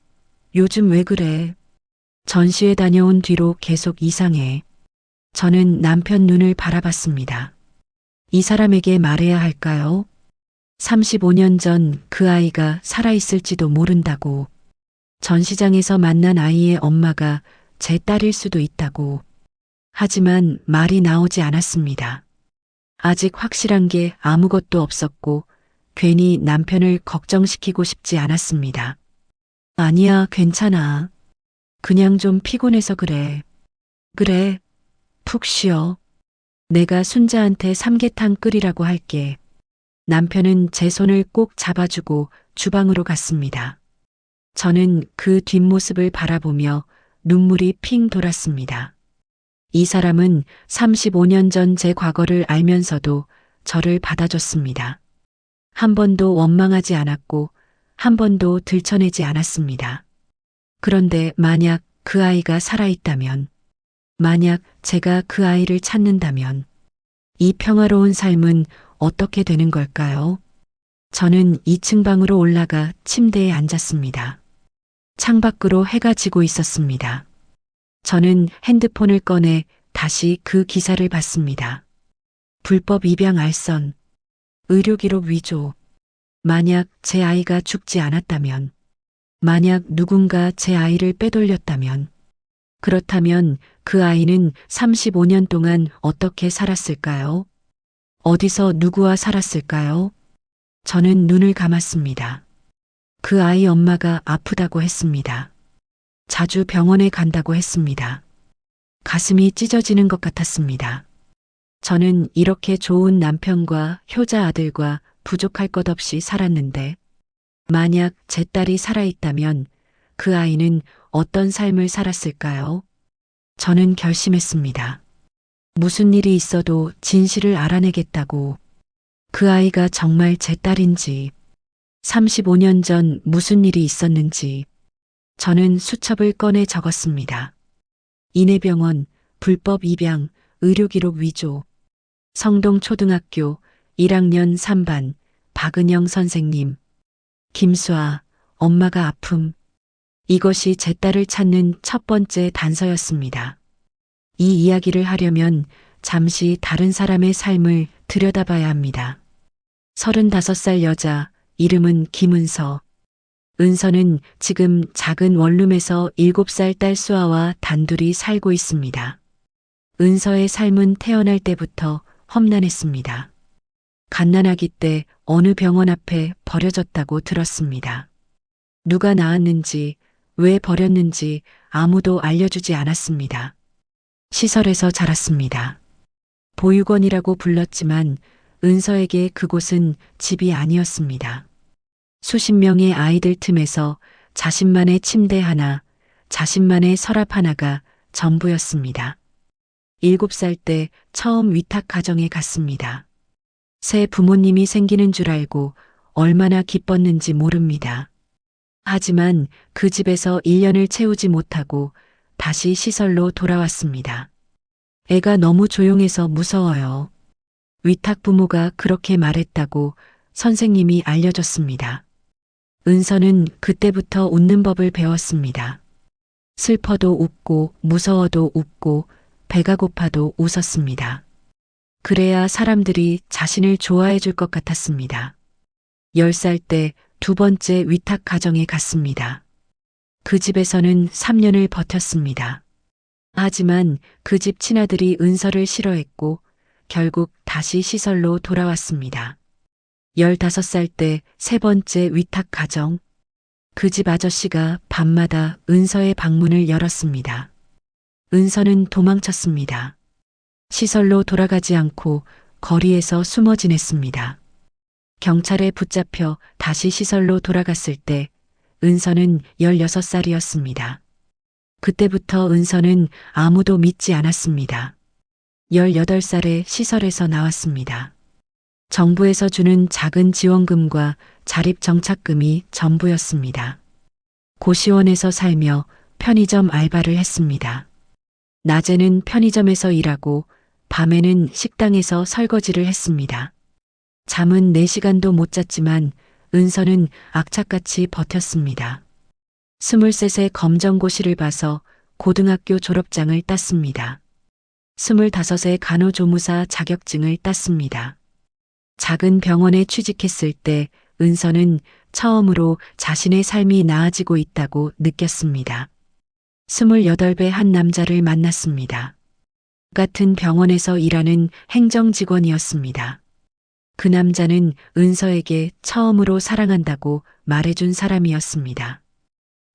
요즘 왜 그래? 전시회 다녀온 뒤로 계속 이상해. 저는 남편 눈을 바라봤습니다. 이 사람에게 말해야 할까요? 35년 전 그 아이가 살아있을지도 모른다고. 전시장에서 만난 아이의 엄마가 제 딸일 수도 있다고. 하지만 말이 나오지 않았습니다. 아직 확실한 게 아무것도 없었고 괜히 남편을 걱정시키고 싶지 않았습니다. 아니야, 괜찮아. 그냥 좀 피곤해서 그래. 그래, 푹 쉬어. 내가 순자한테 삼계탕 끓이라고 할게. 남편은 제 손을 꼭 잡아주고 주방으로 갔습니다. 저는 그 뒷모습을 바라보며 눈물이 핑 돌았습니다. 이 사람은 35년 전 제 과거를 알면서도 저를 받아줬습니다. 한 번도 원망하지 않았고 한 번도 들춰내지 않았습니다. 그런데 만약 그 아이가 살아있다면, 만약 제가 그 아이를 찾는다면, 이 평화로운 삶은 어떻게 되는 걸까요? 저는 2층 방으로 올라가 침대에 앉았습니다. 창밖으로 해가 지고 있었습니다. 저는 핸드폰을 꺼내 다시 그 기사를 봤습니다. 불법 입양 알선, 의료기록 위조. 만약 제 아이가 죽지 않았다면, 만약 누군가 제 아이를 빼돌렸다면, 그렇다면 그 아이는 35년 동안 어떻게 살았을까요? 어디서 누구와 살았을까요? 저는 눈을 감았습니다. 그 아이 엄마가 아프다고 했습니다. 자주 병원에 간다고 했습니다. 가슴이 찢어지는 것 같았습니다. 저는 이렇게 좋은 남편과 효자 아들과 부족할 것 없이 살았는데, 만약 제 딸이 살아있다면 그 아이는 어떤 삶을 살았을까요? 저는 결심했습니다. 무슨 일이 있어도 진실을 알아내겠다고. 그 아이가 정말 제 딸인지, 35년 전 무슨 일이 있었는지, 저는 수첩을 꺼내 적었습니다. 인해병원, 불법 입양, 의료기록 위조, 성동초등학교 1학년 3반, 박은영 선생님, 김수아, 엄마가 아픔. 이것이 제 딸을 찾는 첫 번째 단서였습니다. 이 이야기를 하려면 잠시 다른 사람의 삶을 들여다봐야 합니다. 35살 여자, 이름은 김은서. 은서는 지금 작은 원룸에서 7살 딸 수아와 단둘이 살고 있습니다. 은서의 삶은 태어날 때부터 험난했습니다. 갓난아기 때 어느 병원 앞에 버려졌다고 들었습니다. 누가 낳았는지, 왜 버렸는지 아무도 알려주지 않았습니다. 시설에서 자랐습니다. 보육원이라고 불렀지만 은서에게 그곳은 집이 아니었습니다. 수십 명의 아이들 틈에서 자신만의 침대 하나, 자신만의 서랍 하나가 전부였습니다. 7살 때 처음 위탁 가정에 갔습니다. 새 부모님이 생기는 줄 알고 얼마나 기뻤는지 모릅니다. 하지만 그 집에서 1년을 채우지 못하고 다시 시설로 돌아왔습니다. 애가 너무 조용해서 무서워요. 위탁 부모가 그렇게 말했다고 선생님이 알려줬습니다. 은서는 그때부터 웃는 법을 배웠습니다. 슬퍼도 웃고 무서워도 웃고 배가 고파도 웃었습니다. 그래야 사람들이 자신을 좋아해 줄 것 같았습니다. 10살 때 두 번째 위탁 가정에 갔습니다. 그 집에서는 3년을 버텼습니다. 하지만 그 집 친아들이 은서를 싫어했고 결국 다시 시설로 돌아왔습니다. 15살 때 세 번째 위탁 가정. 그 집 아저씨가 밤마다 은서의 방문을 열었습니다. 은서는 도망쳤습니다. 시설로 돌아가지 않고 거리에서 숨어 지냈습니다. 경찰에 붙잡혀 다시 시설로 돌아갔을 때 은서는 16살이었습니다. 그때부터 은서는 아무도 믿지 않았습니다. 18살에 시설에서 나왔습니다. 정부에서 주는 작은 지원금과 자립정착금이 전부였습니다. 고시원에서 살며 편의점 알바를 했습니다. 낮에는 편의점에서 일하고 밤에는 식당에서 설거지를 했습니다. 잠은 4시간도 못 잤지만 은서는 악착같이 버텼습니다. 23세 검정고시를 봐서 고등학교 졸업장을 땄습니다. 25세 간호조무사 자격증을 땄습니다. 작은 병원에 취직했을 때 은서는 처음으로 자신의 삶이 나아지고 있다고 느꼈습니다. 28배 한 남자를 만났습니다. 같은 병원에서 일하는 행정직원이었습니다. 그 남자는 은서에게 처음으로 사랑한다고 말해준 사람이었습니다.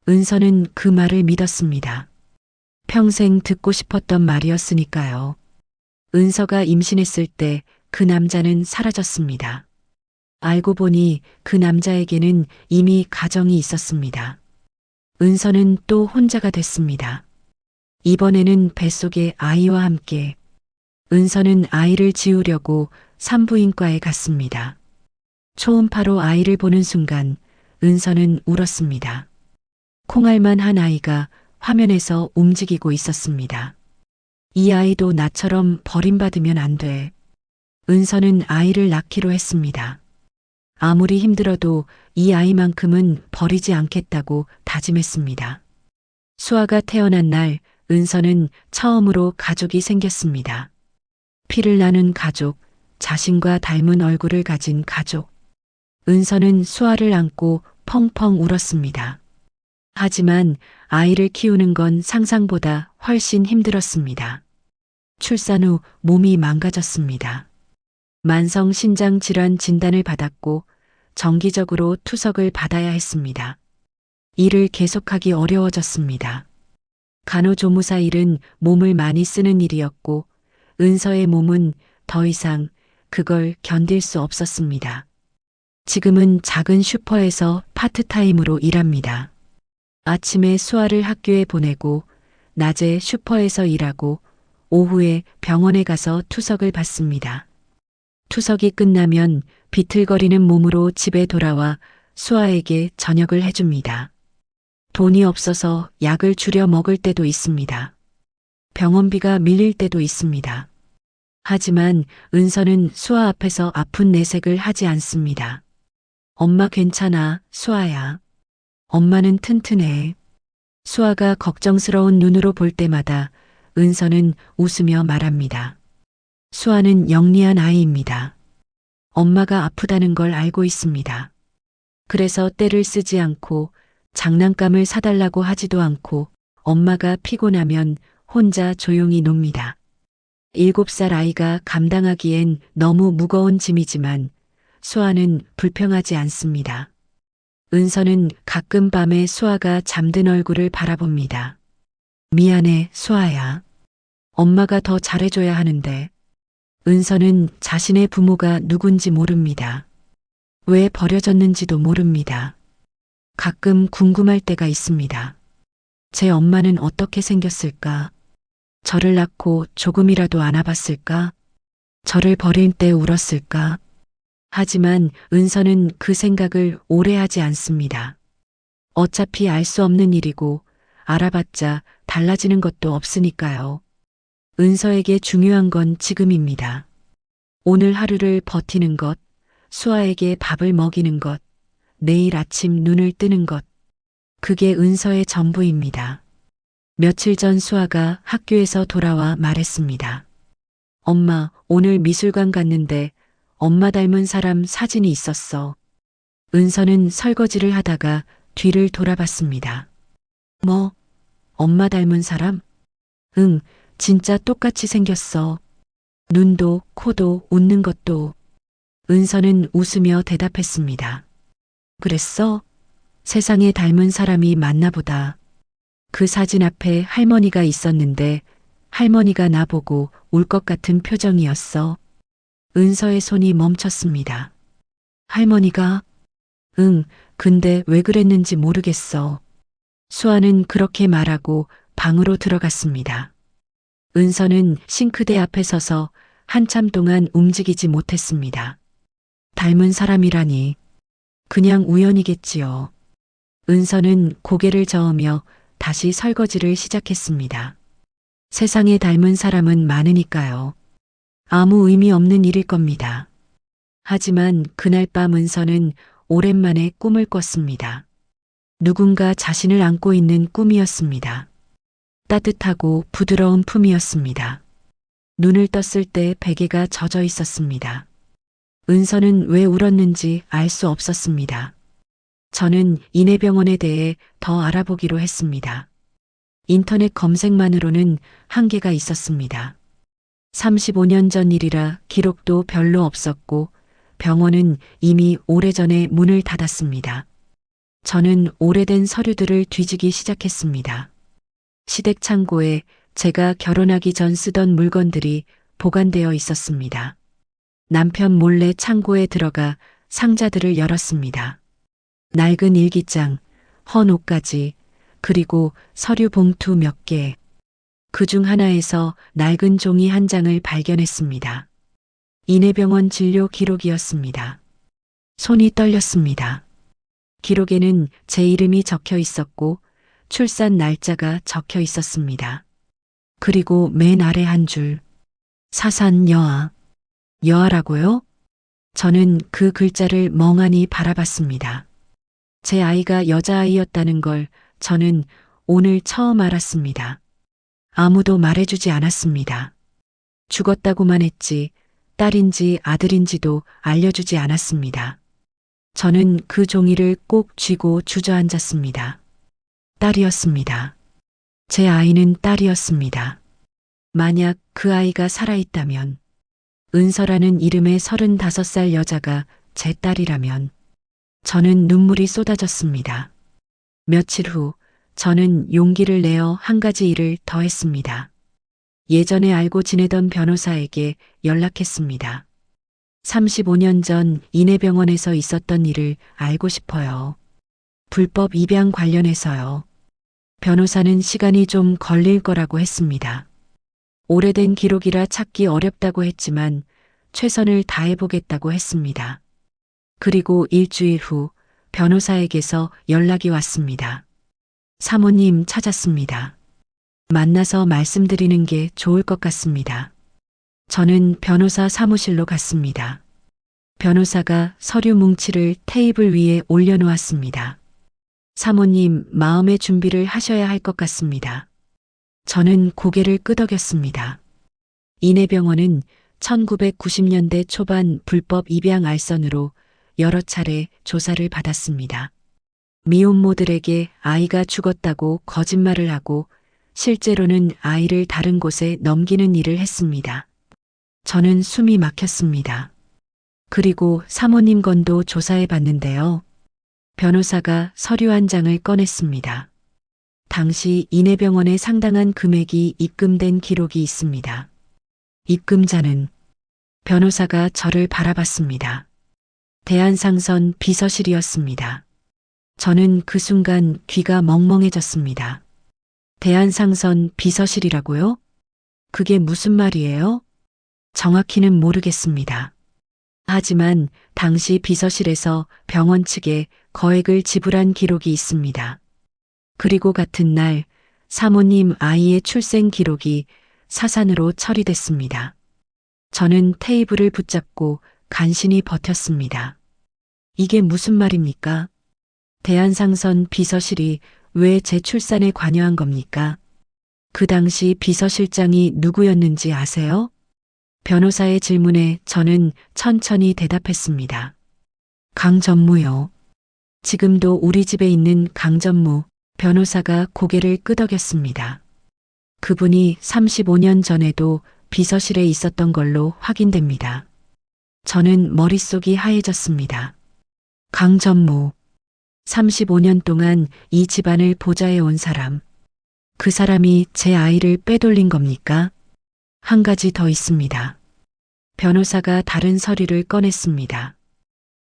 은서는 그 말을 믿었습니다. 평생 듣고 싶었던 말이었으니까요. 은서가 임신했을 때 그 남자는 사라졌습니다. 알고 보니 그 남자에게는 이미 가정이 있었습니다. 은서는 또 혼자가 됐습니다. 이번에는 뱃속의 아이와 함께 은서는 아이를 지우려고 산부인과에 갔습니다. 초음파로 아이를 보는 순간 은서는 울었습니다. 콩알만 한 아이가 화면에서 움직이고 있었습니다. 이 아이도 나처럼 버림받으면 안 돼. 은서는 아이를 낳기로 했습니다. 아무리 힘들어도 이 아이만큼은 버리지 않겠다고 다짐했습니다. 수아가 태어난 날 은서는 처음으로 가족이 생겼습니다. 피를 나눈 가족, 자신과 닮은 얼굴을 가진 가족. 은서는 수아를 안고 펑펑 울었습니다. 하지만 아이를 키우는 건 상상보다 훨씬 힘들었습니다. 출산 후 몸이 망가졌습니다. 만성 신장 질환 진단을 받았고 정기적으로 투석을 받아야 했습니다. 일을 계속하기 어려워졌습니다. 간호조무사 일은 몸을 많이 쓰는 일이었고 은서의 몸은 더 이상 그걸 견딜 수 없었습니다. 지금은 작은 슈퍼에서 파트타임으로 일합니다. 아침에 수아를 학교에 보내고 낮에 슈퍼에서 일하고 오후에 병원에 가서 투석을 받습니다. 투석이 끝나면 비틀거리는 몸으로 집에 돌아와 수아에게 저녁을 해줍니다. 돈이 없어서 약을 줄여 먹을 때도 있습니다. 병원비가 밀릴 때도 있습니다. 하지만 은서는 수아 앞에서 아픈 내색을 하지 않습니다. 엄마 괜찮아, 수아야. 엄마는 튼튼해. 수아가 걱정스러운 눈으로 볼 때마다 은서는 웃으며 말합니다. 수아는 영리한 아이입니다. 엄마가 아프다는 걸 알고 있습니다. 그래서 떼를 쓰지 않고 장난감을 사달라고 하지도 않고 엄마가 피곤하면 혼자 조용히 놉니다. 7살 아이가 감당하기엔 너무 무거운 짐이지만 수아는 불평하지 않습니다. 은서는 가끔 밤에 수아가 잠든 얼굴을 바라봅니다. 미안해, 수아야. 엄마가 더 잘해줘야 하는데. 은서는 자신의 부모가 누군지 모릅니다. 왜 버려졌는지도 모릅니다. 가끔 궁금할 때가 있습니다. 제 엄마는 어떻게 생겼을까? 저를 낳고 조금이라도 안아봤을까? 저를 버릴 때 울었을까? 하지만 은서는 그 생각을 오래 하지 않습니다. 어차피 알 수 없는 일이고 알아봤자 달라지는 것도 없으니까요. 은서에게 중요한 건 지금입니다. 오늘 하루를 버티는 것, 수아에게 밥을 먹이는 것, 내일 아침 눈을 뜨는 것. 그게 은서의 전부입니다. 며칠 전 수아가 학교에서 돌아와 말했습니다. 엄마, 오늘 미술관 갔는데 엄마 닮은 사람 사진이 있었어. 은서는 설거지를 하다가 뒤를 돌아봤습니다. 뭐? 엄마 닮은 사람? 응, 진짜 똑같이 생겼어. 눈도, 코도, 웃는 것도. 은서는 웃으며 대답했습니다. 그랬어? 세상에 닮은 사람이 많나 보다. 그 사진 앞에 할머니가 있었는데 할머니가 나보고 울 것 같은 표정이었어. 은서의 손이 멈췄습니다. 할머니가? 응, 근데 왜 그랬는지 모르겠어. 수아는 그렇게 말하고 방으로 들어갔습니다. 은서는 싱크대 앞에 서서 한참 동안 움직이지 못했습니다. 닮은 사람이라니. 그냥 우연이겠지요. 은서는 고개를 저으며 다시 설거지를 시작했습니다. 세상에 닮은 사람은 많으니까요. 아무 의미 없는 일일 겁니다. 하지만 그날 밤 은서는 오랜만에 꿈을 꿨습니다. 누군가 자신을 안고 있는 꿈이었습니다. 따뜻하고 부드러운 품이었습니다. 눈을 떴을 때 베개가 젖어 있었습니다. 은서는 왜 울었는지 알 수 없었습니다. 저는 인해병원에 대해 더 알아보기로 했습니다. 인터넷 검색만으로는 한계가 있었습니다. 35년 전 일이라 기록도 별로 없었고 병원은 이미 오래전에 문을 닫았습니다. 저는 오래된 서류들을 뒤지기 시작했습니다. 시댁 창고에 제가 결혼하기 전 쓰던 물건들이 보관되어 있었습니다. 남편 몰래 창고에 들어가 상자들을 열었습니다. 낡은 일기장, 헌 옷까지, 그리고 서류 봉투 몇 개. 그중 하나에서 낡은 종이 한 장을 발견했습니다. 인해병원 진료 기록이었습니다. 손이 떨렸습니다. 기록에는 제 이름이 적혀 있었고 출산 날짜가 적혀 있었습니다. 그리고 맨 아래 한 줄. 사산 여아. 여아라고요? 저는 그 글자를 멍하니 바라봤습니다. 제 아이가 여자아이였다는 걸 저는 오늘 처음 알았습니다. 아무도 말해주지 않았습니다. 죽었다고만 했지 딸인지 아들인지도 알려주지 않았습니다. 저는 그 종이를 꼭 쥐고 주저앉았습니다. 딸이었습니다. 제 아이는 딸이었습니다. 만약 그 아이가 살아있다면, 은서라는 이름의 35살 여자가 제 딸이라면, 저는 눈물이 쏟아졌습니다. 며칠 후, 저는 용기를 내어 한 가지 일을 더 했습니다. 예전에 알고 지내던 변호사에게 연락했습니다. 35년 전 인해병원에서 있었던 일을 알고 싶어요. 불법 입양 관련해서요. 변호사는 시간이 좀 걸릴 거라고 했습니다. 오래된 기록이라 찾기 어렵다고 했지만 최선을 다해보겠다고 했습니다. 그리고 일주일 후 변호사에게서 연락이 왔습니다. 사모님 찾았습니다. 만나서 말씀드리는 게 좋을 것 같습니다. 저는 변호사 사무실로 갔습니다. 변호사가 서류 뭉치를 테이블 위에 올려놓았습니다. 사모님, 마음의 준비를 하셔야 할 것 같습니다. 저는 고개를 끄덕였습니다. 인해병원은 1990년대 초반 불법 입양 알선으로 여러 차례 조사를 받았습니다. 미혼모들에게 아이가 죽었다고 거짓말을 하고 실제로는 아이를 다른 곳에 넘기는 일을 했습니다. 저는 숨이 막혔습니다. 그리고 사모님 건도 조사해 봤는데요. 변호사가 서류 한 장을 꺼냈습니다. 당시 인해병원에 상당한 금액이 입금된 기록이 있습니다. 입금자는 변호사가 저를 바라봤습니다. 대한상선 비서실이었습니다. 저는 그 순간 귀가 멍멍해졌습니다. 대한상선 비서실이라고요? 그게 무슨 말이에요? 정확히는 모르겠습니다. 하지만 당시 비서실에서 병원 측에 거액을 지불한 기록이 있습니다. 그리고 같은 날 사모님 아이의 출생 기록이 사산으로 처리됐습니다. 저는 테이블을 붙잡고 간신히 버텼습니다. 이게 무슨 말입니까? 대한상선 비서실이 왜 제 출산에 관여한 겁니까? 그 당시 비서실장이 누구였는지 아세요? 변호사의 질문에 저는 천천히 대답했습니다. 강전무요. 지금도 우리 집에 있는 강전무. 변호사가 고개를 끄덕였습니다. 그분이 35년 전에도 비서실에 있었던 걸로 확인됩니다. 저는 머릿속이 하얘졌습니다. 강전무. 35년 동안 이 집안을 보좌해 온 사람. 그 사람이 제 아이를 빼돌린 겁니까? 한 가지 더 있습니다. 변호사가 다른 서류를 꺼냈습니다.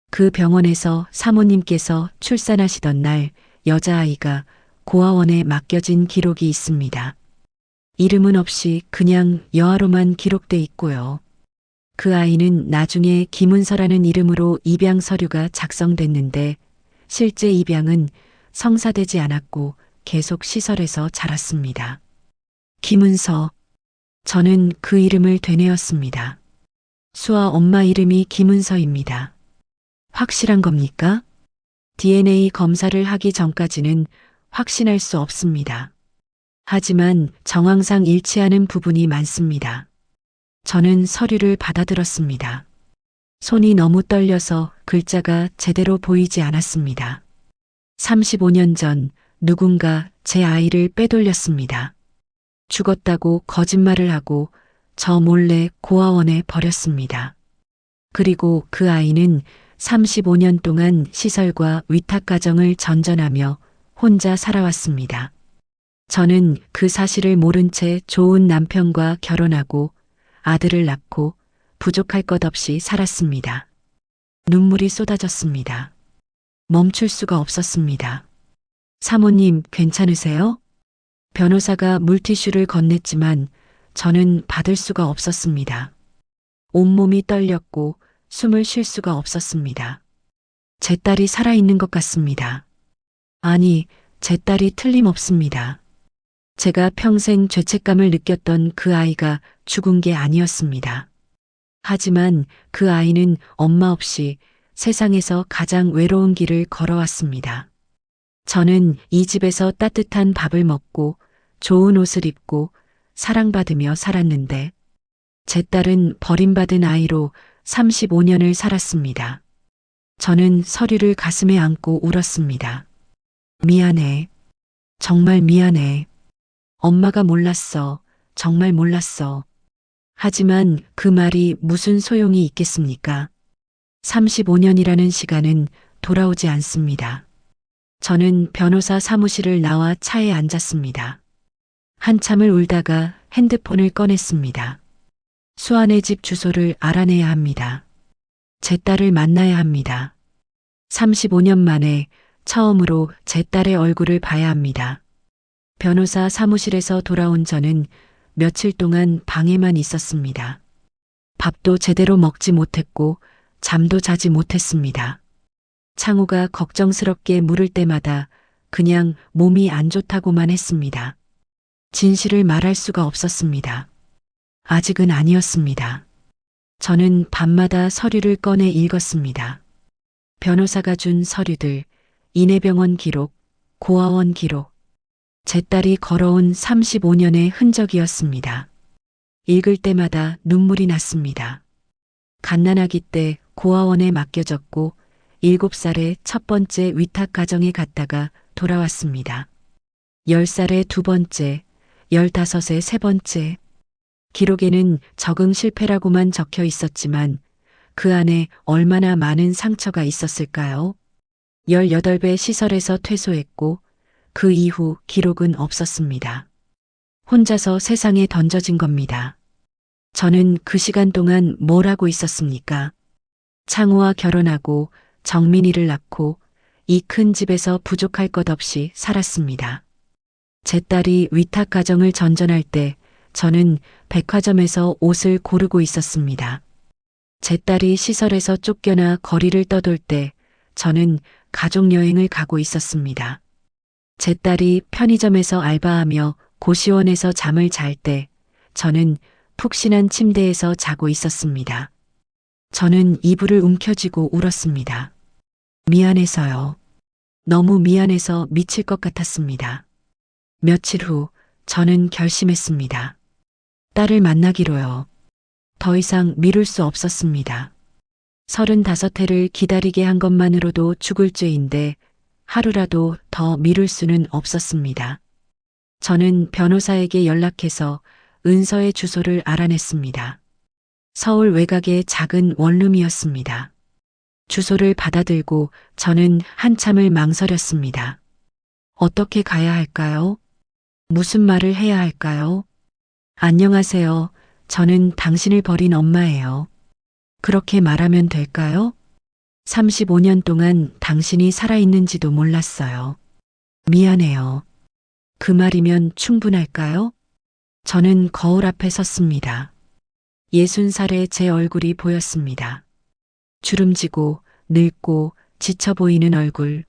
그 병원에서 사모님께서 출산하시던 날 여자아이가 고아원에 맡겨진 기록이 있습니다. 이름은 없이 그냥 여아로만 기록돼 있고요. 그 아이는 나중에 김은서라는 이름으로 입양 서류가 작성됐는데 실제 입양은 성사되지 않았고 계속 시설에서 자랐습니다. 김은서. 저는 그 이름을 되뇌었습니다. 수아 엄마 이름이 김은서입니다. 확실한 겁니까? DNA 검사를 하기 전까지는 확신할 수 없습니다. 하지만 정황상 일치하는 부분이 많습니다. 저는 서류를 받아들었습니다. 손이 너무 떨려서 글자가 제대로 보이지 않았습니다. 35년 전 누군가 제 아이를 빼돌렸습니다. 죽었다고 거짓말을 하고 저 몰래 고아원에 버렸습니다. 그리고 그 아이는 35년 동안 시설과 위탁가정을 전전하며 혼자 살아왔습니다. 저는 그 사실을 모른 채 좋은 남편과 결혼하고 아들을 낳고 부족할 것 없이 살았습니다. 눈물이 쏟아졌습니다. 멈출 수가 없었습니다. 사모님, 괜찮으세요? 변호사가 물티슈를 건넸지만 저는 받을 수가 없었습니다. 온몸이 떨렸고 숨을 쉴 수가 없었습니다. 제 딸이 살아있는 것 같습니다. 아니, 제 딸이 틀림없습니다. 제가 평생 죄책감을 느꼈던 그 아이가 죽은 게 아니었습니다. 하지만 그 아이는 엄마 없이 세상에서 가장 외로운 길을 걸어왔습니다. 저는 이 집에서 따뜻한 밥을 먹고 좋은 옷을 입고 사랑받으며 살았는데 제 딸은 버림받은 아이로 35년을 살았습니다. 저는 서류를 가슴에 안고 울었습니다. 미안해. 정말 미안해. 엄마가 몰랐어. 정말 몰랐어. 하지만 그 말이 무슨 소용이 있겠습니까? 35년이라는 시간은 돌아오지 않습니다. 저는 변호사 사무실을 나와 차에 앉았습니다. 한참을 울다가 핸드폰을 꺼냈습니다. 수아네 집 주소를 알아내야 합니다. 제 딸을 만나야 합니다. 35년 만에 처음으로 제 딸의 얼굴을 봐야 합니다. 변호사 사무실에서 돌아온 저는 며칠 동안 방에만 있었습니다. 밥도 제대로 먹지 못했고 잠도 자지 못했습니다. 창우가 걱정스럽게 물을 때마다 그냥 몸이 안 좋다고만 했습니다. 진실을 말할 수가 없었습니다. 아직은 아니었습니다. 저는 밤마다 서류를 꺼내 읽었습니다. 변호사가 준 서류들, 인해병원 기록, 고아원 기록, 제 딸이 걸어온 35년의 흔적이었습니다. 읽을 때마다 눈물이 났습니다. 갓난아기 때 고아원에 맡겨졌고 7살에 첫 번째 위탁 가정에 갔다가 돌아왔습니다. 10살에 두 번째, 15에 세 번째. 기록에는 적응 실패라고만 적혀 있었지만 그 안에 얼마나 많은 상처가 있었을까요? 18배 시설에서 퇴소했고 그 이후 기록은 없었습니다. 혼자서 세상에 던져진 겁니다. 저는 그 시간 동안 뭘 하고 있었습니까? 창우와 결혼하고 정민이를 낳고 이 큰 집에서 부족할 것 없이 살았습니다. 제 딸이 위탁 가정을 전전할 때 저는 백화점에서 옷을 고르고 있었습니다. 제 딸이 시설에서 쫓겨나 거리를 떠돌 때 저는 가족여행을 가고 있었습니다. 제 딸이 편의점에서 알바하며 고시원에서 잠을 잘 때 저는 푹신한 침대에서 자고 있었습니다. 저는 이불을 움켜쥐고 울었습니다. 미안해서요. 너무 미안해서 미칠 것 같았습니다. 며칠 후 저는 결심했습니다. 딸을 만나기로요. 더 이상 미룰 수 없었습니다. 35해를 기다리게 한 것만으로도 죽을 죄인데 하루라도 더 미룰 수는 없었습니다. 저는 변호사에게 연락해서 은서의 주소를 알아냈습니다. 서울 외곽의 작은 원룸이었습니다. 주소를 받아들고 저는 한참을 망설였습니다. 어떻게 가야 할까요? 무슨 말을 해야 할까요? 안녕하세요. 저는 당신을 버린 엄마예요. 그렇게 말하면 될까요? 35년 동안 당신이 살아있는지도 몰랐어요. 미안해요. 그 말이면 충분할까요? 저는 거울 앞에 섰습니다. 60살의 제 얼굴이 보였습니다. 주름지고 늙고 지쳐 보이는 얼굴.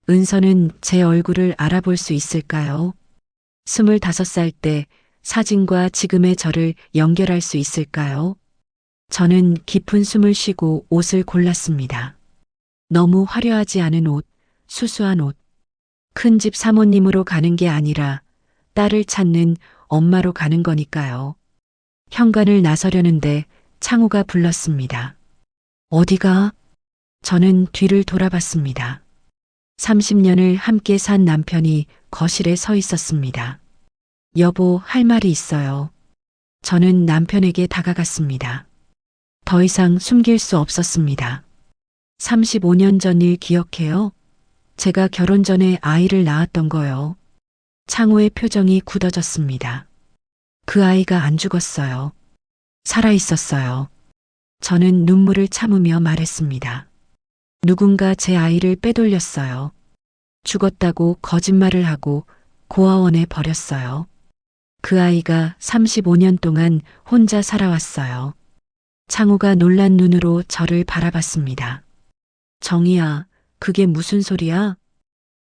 은서는 제 얼굴을 알아볼 수 있을까요? 25살 때 사진과 지금의 저를 연결할 수 있을까요? 저는 깊은 숨을 쉬고 옷을 골랐습니다. 너무 화려하지 않은 옷, 수수한 옷. 큰 집 사모님으로 가는 게 아니라 딸을 찾는 엄마로 가는 거니까요. 현관을 나서려는데 창우가 불렀습니다. 어디가? 저는 뒤를 돌아봤습니다. 30년을 함께 산 남편이 거실에 서 있었습니다. 여보, 할 말이 있어요. 저는 남편에게 다가갔습니다. 더 이상 숨길 수 없었습니다. 35년 전 일 기억해요? 제가 결혼 전에 아이를 낳았던 거요. 창호의 표정이 굳어졌습니다. 그 아이가 안 죽었어요. 살아 있었어요. 저는 눈물을 참으며 말했습니다. 누군가 제 아이를 빼돌렸어요. 죽었다고 거짓말을 하고 고아원에 버렸어요. 그 아이가 35년 동안 혼자 살아왔어요. 창호가 놀란 눈으로 저를 바라봤습니다. 정희야, 그게 무슨 소리야?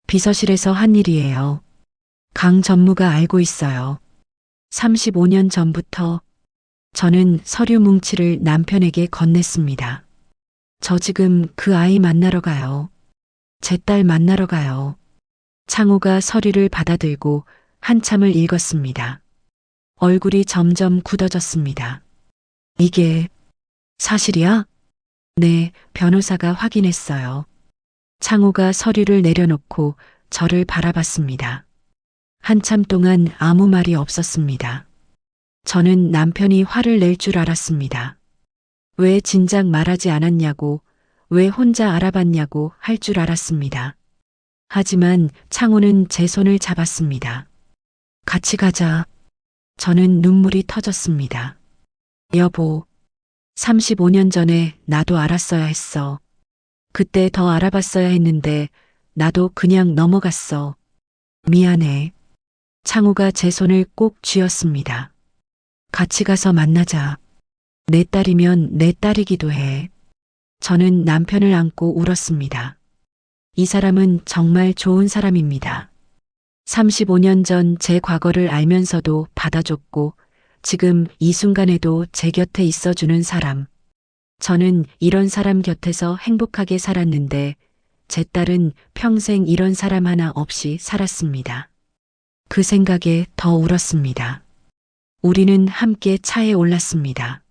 비서실에서 한 일이에요. 강 전무가 알고 있어요. 35년 전부터. 저는 서류 뭉치를 남편에게 건넸습니다. 저 지금 그 아이 만나러 가요. 제 딸 만나러 가요. 창호가 서류를 받아들고 한참을 읽었습니다. 얼굴이 점점 굳어졌습니다. 이게 사실이야? 네, 변호사가 확인했어요. 창호가 서류를 내려놓고 저를 바라봤습니다. 한참 동안 아무 말이 없었습니다. 저는 남편이 화를 낼 줄 알았습니다. 왜 진작 말하지 않았냐고, 왜 혼자 알아봤냐고 할 줄 알았습니다. 하지만 창호는 제 손을 잡았습니다. 같이 가자. 저는 눈물이 터졌습니다. 여보, 35년 전에 나도 알았어야 했어. 그때 더 알아봤어야 했는데 나도 그냥 넘어갔어. 미안해. 창호가 제 손을 꼭 쥐었습니다. 같이 가서 만나자. 내 딸이면 내 딸이기도 해. 저는 남편을 안고 울었습니다. 이 사람은 정말 좋은 사람입니다. 35년 전 제 과거를 알면서도 받아줬고 지금 이 순간에도 제 곁에 있어주는 사람. 저는 이런 사람 곁에서 행복하게 살았는데 제 딸은 평생 이런 사람 하나 없이 살았습니다. 그 생각에 더 울었습니다. 우리는 함께 차에 올랐습니다.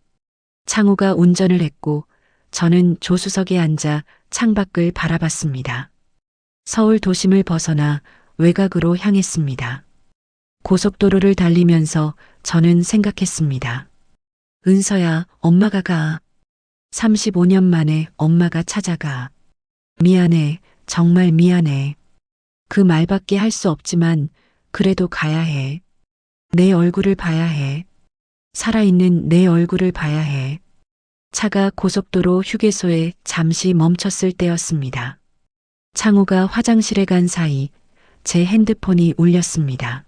창호가 운전을 했고 저는 조수석에 앉아 창밖을 바라봤습니다. 서울 도심을 벗어나 외곽으로 향했습니다. 고속도로를 달리면서 저는 생각했습니다. 은서야, 엄마가 가. 35년 만에 엄마가 찾아가. 미안해, 정말 미안해. 그 말밖에 할 수 없지만 그래도 가야 해. 내 얼굴을 봐야 해. 살아있는 내 얼굴을 봐야 해. 차가 고속도로 휴게소에 잠시 멈췄을 때였습니다. 창호가 화장실에 간 사이 제 핸드폰이 울렸습니다.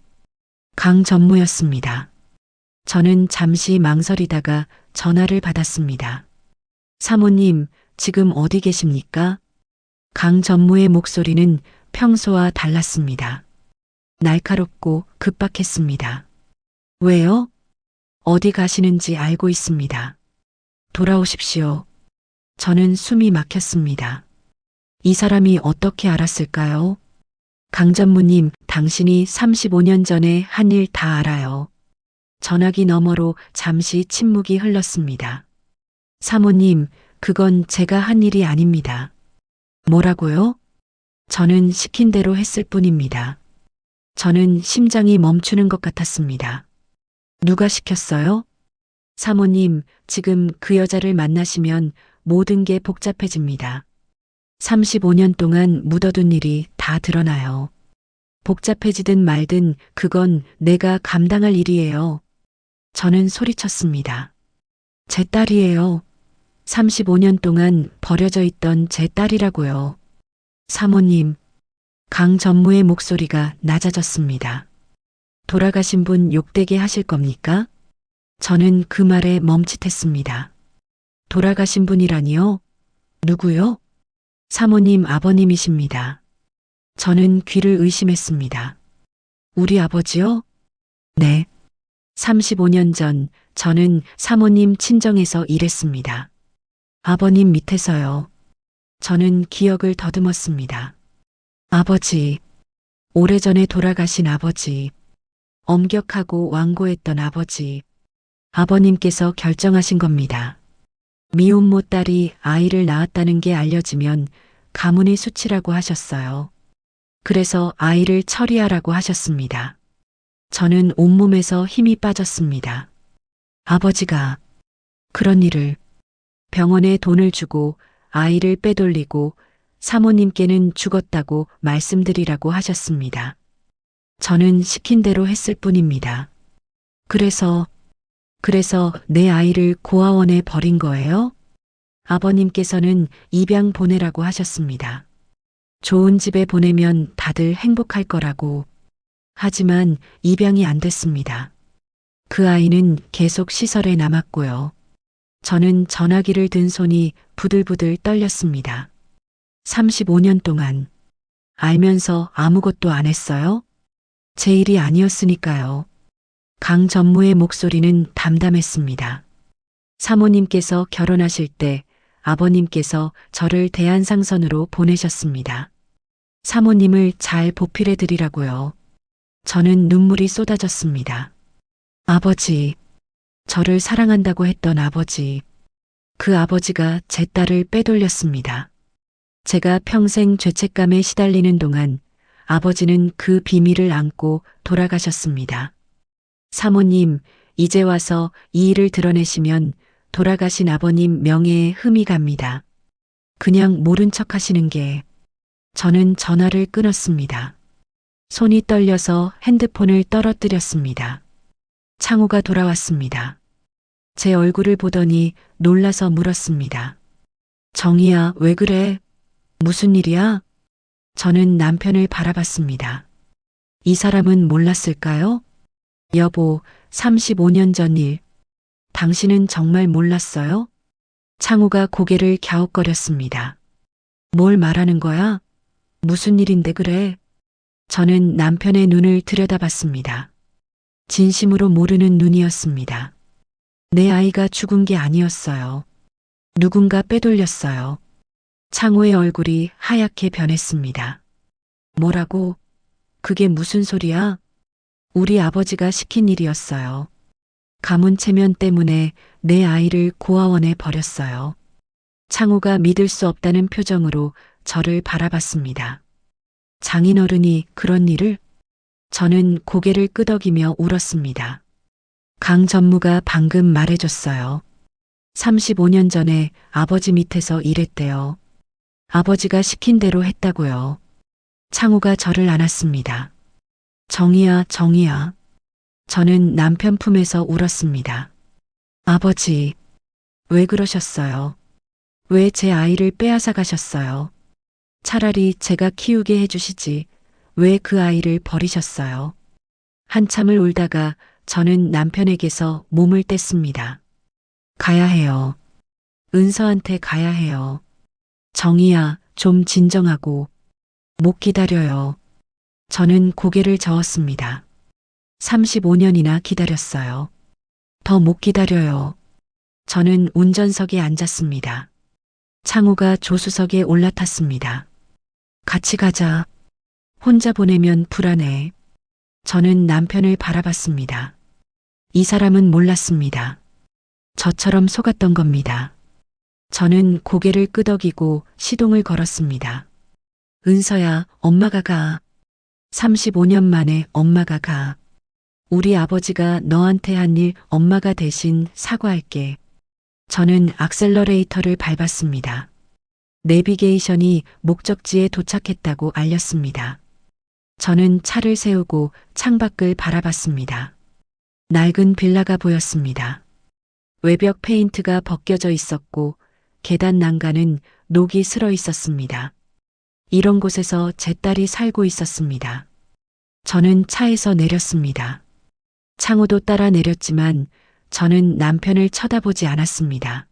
강 전무였습니다. 저는 잠시 망설이다가 전화를 받았습니다. 사모님, 지금 어디 계십니까? 강 전무의 목소리는 평소와 달랐습니다. 날카롭고 급박했습니다. 왜요? 어디 가시는지 알고 있습니다. 돌아오십시오. 저는 숨이 막혔습니다. 이 사람이 어떻게 알았을까요? 강 전무님, 당신이 35년 전에 한 일 다 알아요. 전화기 너머로 잠시 침묵이 흘렀습니다. 사모님, 그건 제가 한 일이 아닙니다. 뭐라고요? 저는 시킨 대로 했을 뿐입니다. 저는 심장이 멈추는 것 같았습니다. 누가 시켰어요? 사모님, 지금 그 여자를 만나시면 모든 게 복잡해집니다. 35년 동안 묻어둔 일이 다 드러나요. 복잡해지든 말든 그건 내가 감당할 일이에요. 저는 소리쳤습니다. 제 딸이에요. 35년 동안 버려져 있던 제 딸이라고요. 사모님, 강 전무의 목소리가 낮아졌습니다. 돌아가신 분 욕되게 하실 겁니까? 저는 그 말에 멈칫했습니다. 돌아가신 분이라니요? 누구요? 사모님 아버님이십니다. 저는 귀를 의심했습니다. 우리 아버지요? 네. 35년 전 저는 사모님 친정에서 일했습니다. 아버님 밑에서요. 저는 기억을 더듬었습니다. 아버지, 오래전에 돌아가신 아버지, 엄격하고 완고했던 아버지, 아버님께서 결정하신 겁니다. 미혼모 딸이 아이를 낳았다는 게 알려지면 가문의 수치라고 하셨어요. 그래서 아이를 처리하라고 하셨습니다. 저는 온몸에서 힘이 빠졌습니다. 아버지가 그런 일을 병원에 돈을 주고 아이를 빼돌리고 사모님께는 죽었다고 말씀드리라고 하셨습니다. 저는 시킨 대로 했을 뿐입니다. 그래서 내 아이를 고아원에 버린 거예요? 아버님께서는 입양 보내라고 하셨습니다. 좋은 집에 보내면 다들 행복할 거라고. 하지만 입양이 안 됐습니다. 그 아이는 계속 시설에 남았고요. 저는 전화기를 든 손이 부들부들 떨렸습니다. 35년 동안 알면서 아무것도 안 했어요? 제 일이 아니었으니까요. 강 전무의 목소리는 담담했습니다. 사모님께서 결혼하실 때 아버님께서 저를 대한상선으로 보내셨습니다. 사모님을 잘 보필해 드리라고요. 저는 눈물이 쏟아졌습니다. 아버지, 저를 사랑한다고 했던 아버지, 그 아버지가 제 딸을 빼돌렸습니다. 제가 평생 죄책감에 시달리는 동안 아버지는 그 비밀을 안고 돌아가셨습니다. 사모님, 이제 와서 이 일을 드러내시면 돌아가신 아버님 명예에 흠이 갑니다. 그냥 모른 척 하시는 게. 저는 전화를 끊었습니다. 손이 떨려서 핸드폰을 떨어뜨렸습니다. 창우가 돌아왔습니다. 제 얼굴을 보더니 놀라서 물었습니다. 정희야, 왜 그래? 무슨 일이야? 저는 남편을 바라봤습니다. 이 사람은 몰랐을까요? 여보, 35년 전 일. 당신은 정말 몰랐어요? 창우가 고개를 갸웃거렸습니다. 뭘 말하는 거야? 무슨 일인데 그래? 저는 남편의 눈을 들여다봤습니다. 진심으로 모르는 눈이었습니다. 내 아이가 죽은 게 아니었어요. 누군가 빼돌렸어요. 창우의 얼굴이 하얗게 변했습니다. 뭐라고? 그게 무슨 소리야? 우리 아버지가 시킨 일이었어요. 가문 체면 때문에 내 아이를 고아원에 버렸어요. 창우가 믿을 수 없다는 표정으로 저를 바라봤습니다. 장인어른이 그런 일을? 저는 고개를 끄덕이며 울었습니다. 강 전무가 방금 말해줬어요. 35년 전에 아버지 밑에서 일했대요. 아버지가 시킨 대로 했다고요. 창우가 저를 안았습니다. 정희야, 정희야. 저는 남편 품에서 울었습니다. 아버지, 왜 그러셨어요? 왜 제 아이를 빼앗아 가셨어요? 차라리 제가 키우게 해주시지. 왜 그 아이를 버리셨어요? 한참을 울다가 저는 남편에게서 몸을 뗐습니다. 가야 해요. 은서한테 가야 해요. 정희야, 좀 진정하고. 못 기다려요. 저는 고개를 저었습니다. 35년이나 기다렸어요. 더 못 기다려요. 저는 운전석에 앉았습니다. 창우가 조수석에 올라탔습니다. 같이 가자. 혼자 보내면 불안해. 저는 남편을 바라봤습니다. 이 사람은 몰랐습니다. 저처럼 속았던 겁니다. 저는 고개를 끄덕이고 시동을 걸었습니다. 은서야, 엄마가 가. 35년 만에 엄마가 가. 우리 아버지가 너한테 한 일 엄마가 대신 사과할게. 저는 악셀러레이터를 밟았습니다. 내비게이션이 목적지에 도착했다고 알렸습니다. 저는 차를 세우고 창밖을 바라봤습니다. 낡은 빌라가 보였습니다. 외벽 페인트가 벗겨져 있었고 계단 난간은 녹이 슬어 있었습니다. 이런 곳에서 제 딸이 살고 있었습니다. 저는 차에서 내렸습니다. 창호도 따라 내렸지만 저는 남편을 쳐다보지 않았습니다.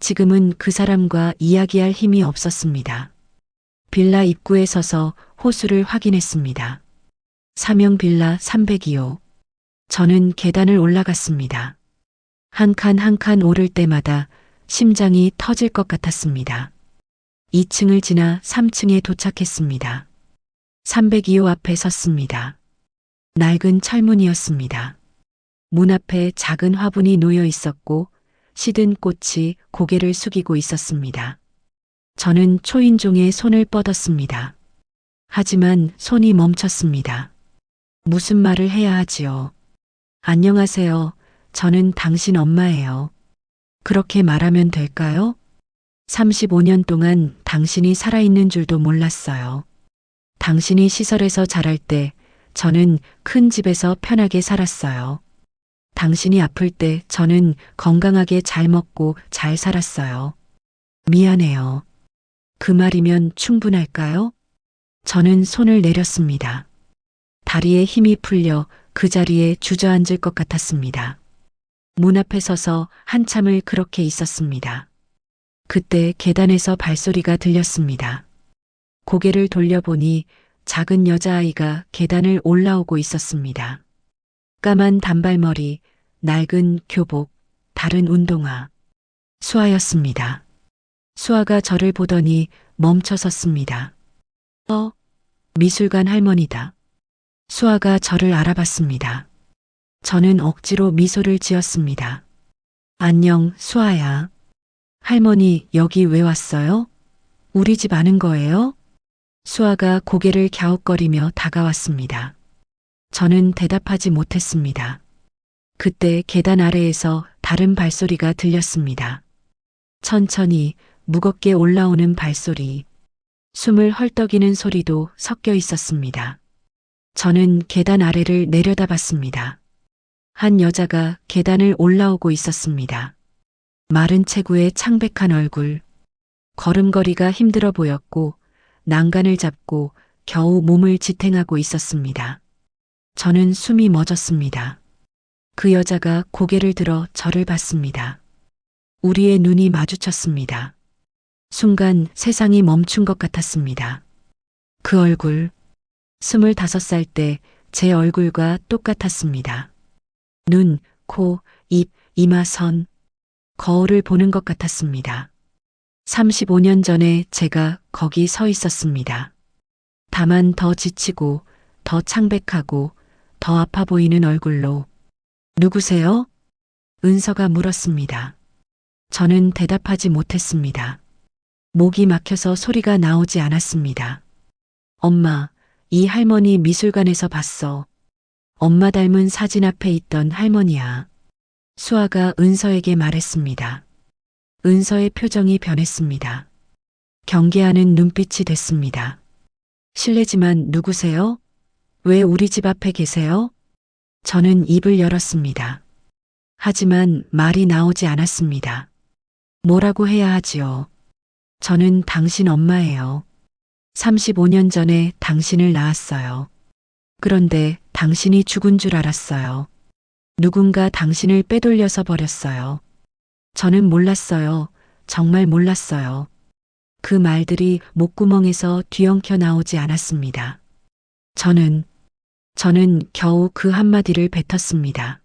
지금은 그 사람과 이야기할 힘이 없었습니다. 빌라 입구에 서서 호수를 확인했습니다. 사명 빌라 302호. 저는 계단을 올라갔습니다. 한 칸 한 칸 오를 때마다 심장이 터질 것 같았습니다. 2층을 지나 3층에 도착했습니다. 302호 앞에 섰습니다. 낡은 철문이었습니다. 문 앞에 작은 화분이 놓여 있었고 시든 꽃이 고개를 숙이고 있었습니다. 저는 초인종에 손을 뻗었습니다. 하지만 손이 멈췄습니다. 무슨 말을 해야 하지요? 안녕하세요. 저는 당신 엄마예요. 그렇게 말하면 될까요? 35년 동안 당신이 살아있는 줄도 몰랐어요. 당신이 시설에서 자랄 때 저는 큰 집에서 편하게 살았어요. 당신이 아플 때 저는 건강하게 잘 먹고 잘 살았어요. 미안해요. 그 말이면 충분할까요? 저는 손을 내렸습니다. 다리에 힘이 풀려 그 자리에 주저앉을 것 같았습니다. 문 앞에 서서 한참을 그렇게 있었습니다. 그때 계단에서 발소리가 들렸습니다. 고개를 돌려보니 작은 여자아이가 계단을 올라오고 있었습니다. 까만 단발머리, 낡은 교복, 다른 운동화. 수아였습니다. 수아가 저를 보더니 멈춰 섰습니다. 미술관 할머니다. 수아가 저를 알아봤습니다. 저는 억지로 미소를 지었습니다. 안녕, 수아야. 할머니, 여기 왜 왔어요? 우리 집 아는 거예요? 수아가 고개를 갸웃거리며 다가왔습니다. 저는 대답하지 못했습니다. 그때 계단 아래에서 다른 발소리가 들렸습니다. 천천히 무겁게 올라오는 발소리, 숨을 헐떡이는 소리도 섞여 있었습니다. 저는 계단 아래를 내려다봤습니다. 한 여자가 계단을 올라오고 있었습니다. 마른 체구에 창백한 얼굴, 걸음걸이가 힘들어 보였고 난간을 잡고 겨우 몸을 지탱하고 있었습니다. 저는 숨이 멎었습니다. 그 여자가 고개를 들어 저를 봤습니다. 우리의 눈이 마주쳤습니다. 순간 세상이 멈춘 것 같았습니다. 그 얼굴, 25살 때 제 얼굴과 똑같았습니다. 눈, 코, 입, 이마 선, 거울을 보는 것 같았습니다. 35년 전에 제가 거기 서 있었습니다. 다만 더 지치고, 더 창백하고, 더 아파 보이는 얼굴로. 누구세요? 은서가 물었습니다. 저는 대답하지 못했습니다. 목이 막혀서 소리가 나오지 않았습니다. 엄마, 이 할머니 미술관에서 봤어. 엄마 닮은 사진 앞에 있던 할머니야. 수아가 은서에게 말했습니다. 은서의 표정이 변했습니다. 경계하는 눈빛이 됐습니다. 실례지만 누구세요? 왜 우리 집 앞에 계세요? 저는 입을 열었습니다. 하지만 말이 나오지 않았습니다. 뭐라고 해야 하지요? 저는 당신 엄마예요. 35년 전에 당신을 낳았어요. 그런데 당신이 죽은 줄 알았어요. 누군가 당신을 빼돌려서 버렸어요. 저는 몰랐어요. 정말 몰랐어요. 그 말들이 목구멍에서 뒤엉켜 나오지 않았습니다. 저는 겨우 그 한마디를 뱉었습니다.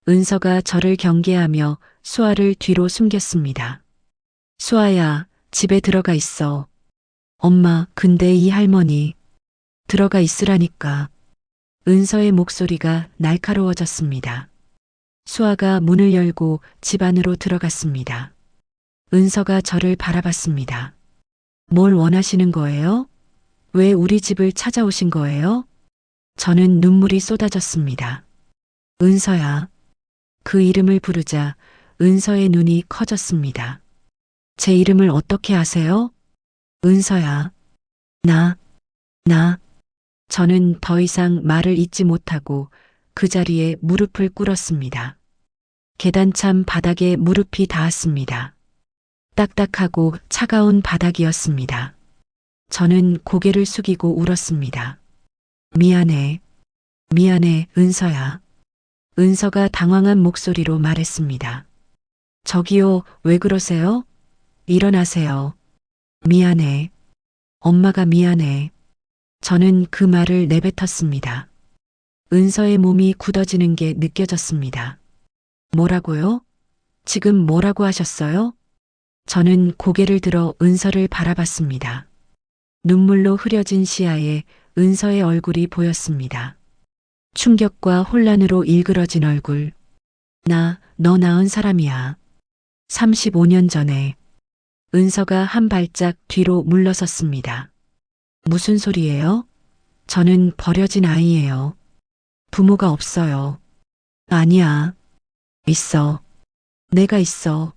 은서가 저를 경계하며 수아를 뒤로 숨겼습니다. 수아야, 집에 들어가 있어. 엄마, 근데 이 할머니. 들어가 있으라니까. 은서의 목소리가 날카로워졌습니다. 수아가 문을 열고 집 안으로 들어갔습니다. 은서가 저를 바라봤습니다. 뭘 원하시는 거예요? 왜 우리 집을 찾아오신 거예요? 저는 눈물이 쏟아졌습니다. 은서야. 그 이름을 부르자 은서의 눈이 커졌습니다. 제 이름을 어떻게 아세요? 은서야. 나. 저는 더 이상 말을 잇지 못하고 그 자리에 무릎을 꿇었습니다. 계단참 바닥에 무릎이 닿았습니다. 딱딱하고 차가운 바닥이었습니다. 저는 고개를 숙이고 울었습니다. 미안해. 미안해, 은서야. 은서가 당황한 목소리로 말했습니다. 저기요, 왜 그러세요? 일어나세요. 미안해. 엄마가 미안해. 저는 그 말을 내뱉었습니다. 은서의 몸이 굳어지는 게 느껴졌습니다. 뭐라고요? 지금 뭐라고 하셨어요? 저는 고개를 들어 은서를 바라봤습니다. 눈물로 흐려진 시야에 은서의 얼굴이 보였습니다. 충격과 혼란으로 일그러진 얼굴. 너 낳은 사람이야. 35년 전에. 은서가 한 발짝 뒤로 물러섰습니다. 무슨 소리예요? 저는 버려진 아이예요. 부모가 없어요. 아니야. 있어. 내가 있어.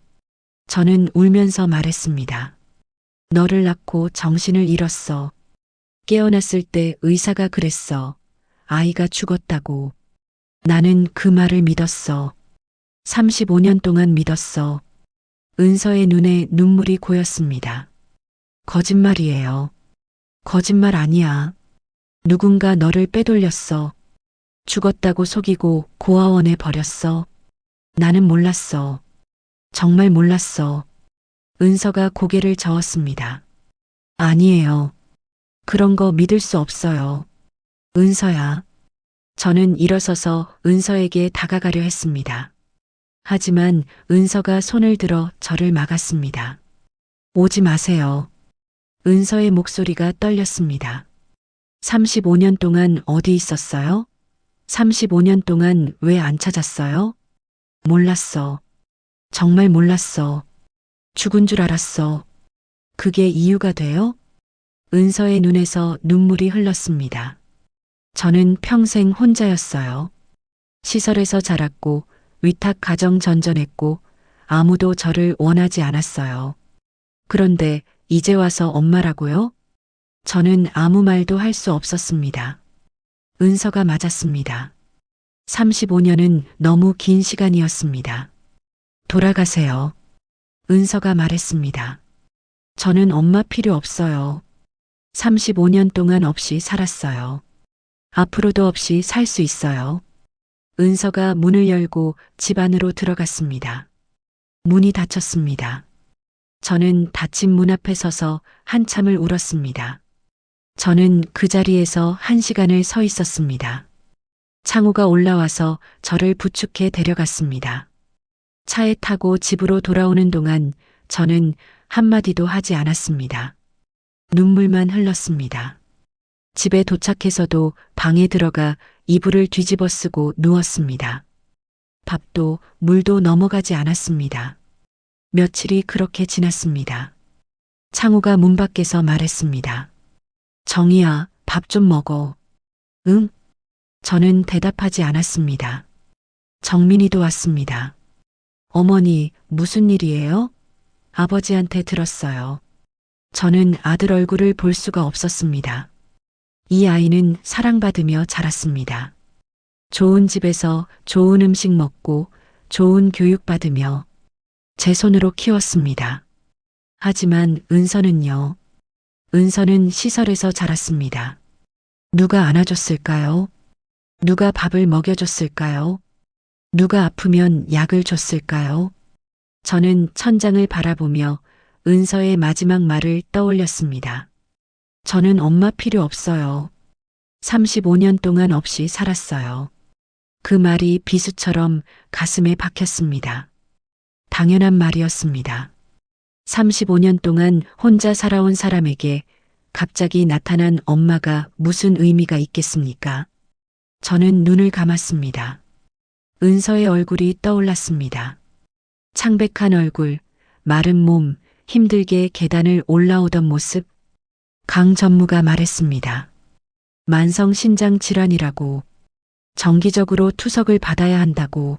저는 울면서 말했습니다. 너를 낳고 정신을 잃었어. 깨어났을 때 의사가 그랬어. 아이가 죽었다고. 나는 그 말을 믿었어. 35년 동안 믿었어. 은서의 눈에 눈물이 고였습니다. 거짓말이에요. 거짓말 아니야. 누군가 너를 빼돌렸어. 죽었다고 속이고 고아원에 버렸어. 나는 몰랐어. 정말 몰랐어. 은서가 고개를 저었습니다. 아니에요. 그런 거 믿을 수 없어요. 은서야. 저는 일어서서 은서에게 다가가려 했습니다. 하지만 은서가 손을 들어 저를 막았습니다. 오지 마세요. 은서의 목소리가 떨렸습니다. 35년 동안 어디 있었어요? 35년 동안 왜 안 찾았어요? 몰랐어. 정말 몰랐어. 죽은 줄 알았어. 그게 이유가 돼요? 은서의 눈에서 눈물이 흘렀습니다. 저는 평생 혼자였어요. 시설에서 자랐고 위탁 가정 전전했고 아무도 저를 원하지 않았어요. 그런데 이제 와서 엄마라고요? 저는 아무 말도 할 수 없었습니다. 은서가 맞았습니다. 35년은 너무 긴 시간이었습니다. 돌아가세요. 은서가 말했습니다. 저는 엄마 필요 없어요. 35년 동안 없이 살았어요. 앞으로도 없이 살 수 있어요. 은서가 문을 열고 집 안으로 들어갔습니다. 문이 닫혔습니다. 저는 닫힌 문 앞에 서서 한참을 울었습니다. 저는 그 자리에서 1시간을 서 있었습니다. 창우가 올라와서 저를 부축해 데려갔습니다. 차에 타고 집으로 돌아오는 동안 저는 한마디도 하지 않았습니다. 눈물만 흘렀습니다. 집에 도착해서도 방에 들어가 이불을 뒤집어 쓰고 누웠습니다. 밥도 물도 넘어가지 않았습니다. 며칠이 그렇게 지났습니다. 창우가 문 밖에서 말했습니다. 정희야, 밥 좀 먹어. 응? 저는 대답하지 않았습니다. 정민이도 왔습니다. 어머니, 무슨 일이에요? 아버지한테 들었어요. 저는 아들 얼굴을 볼 수가 없었습니다. 이 아이는 사랑받으며 자랐습니다. 좋은 집에서 좋은 음식 먹고 좋은 교육 받으며 제 손으로 키웠습니다. 하지만 은서는요. 은서는 시설에서 자랐습니다. 누가 안아줬을까요? 누가 밥을 먹여줬을까요? 누가 아프면 약을 줬을까요? 저는 천장을 바라보며 은서의 마지막 말을 떠올렸습니다. 저는 엄마 필요 없어요. 35년 동안 없이 살았어요. 그 말이 비수처럼 가슴에 박혔습니다. 당연한 말이었습니다. 35년 동안 혼자 살아온 사람에게 갑자기 나타난 엄마가 무슨 의미가 있겠습니까? 저는 눈을 감았습니다. 은서의 얼굴이 떠올랐습니다. 창백한 얼굴, 마른 몸, 힘들게 계단을 올라오던 모습. 강 전무가 말했습니다. 만성 신장 질환이라고. 정기적으로 투석을 받아야 한다고.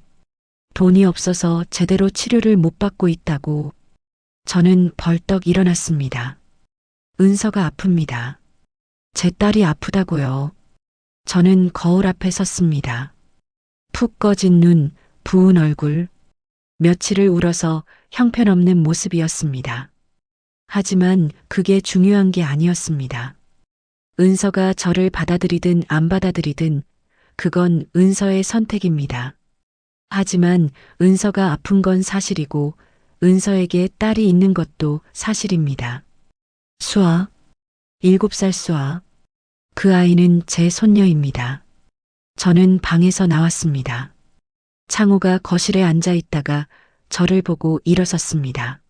돈이 없어서 제대로 치료를 못 받고 있다고. 저는 벌떡 일어났습니다. 은서가 아픕니다. 제 딸이 아프다고요. 저는 거울 앞에 섰습니다. 푹 꺼진 눈, 부은 얼굴. 며칠을 울어서 형편없는 모습이었습니다. 하지만 그게 중요한 게 아니었습니다. 은서가 저를 받아들이든 안 받아들이든 그건 은서의 선택입니다. 하지만 은서가 아픈 건 사실이고 은서에게 딸이 있는 것도 사실입니다. 수아, 7살 수아. 그 아이는 제 손녀입니다. 저는 방에서 나왔습니다. 창호가 거실에 앉아 있다가 저를 보고 일어섰습니다.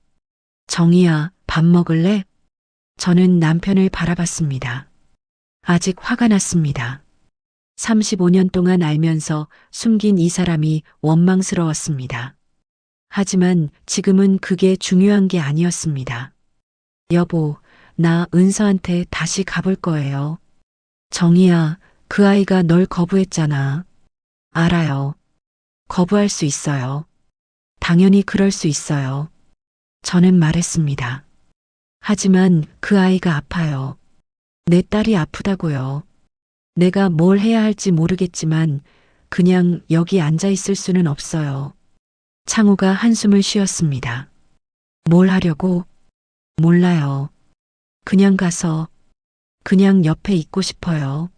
정희야, 밥 먹을래? 저는 남편을 바라봤습니다. 아직 화가 났습니다. 35년 동안 알면서 숨긴 이 사람이 원망스러웠습니다. 하지만 지금은 그게 중요한 게 아니었습니다. 여보, 나 은서한테 다시 가볼 거예요. 정희야, 그 아이가 널 거부했잖아. 알아요. 거부할 수 있어요. 당연히 그럴 수 있어요. 저는 말했습니다. 하지만 그 아이가 아파요. 내 딸이 아프다고요. 내가 뭘 해야 할지 모르겠지만 그냥 여기 앉아 있을 수는 없어요. 창호가 한숨을 쉬었습니다. 뭘 하려고? 몰라요. 그냥 가서 그냥 옆에 있고 싶어요.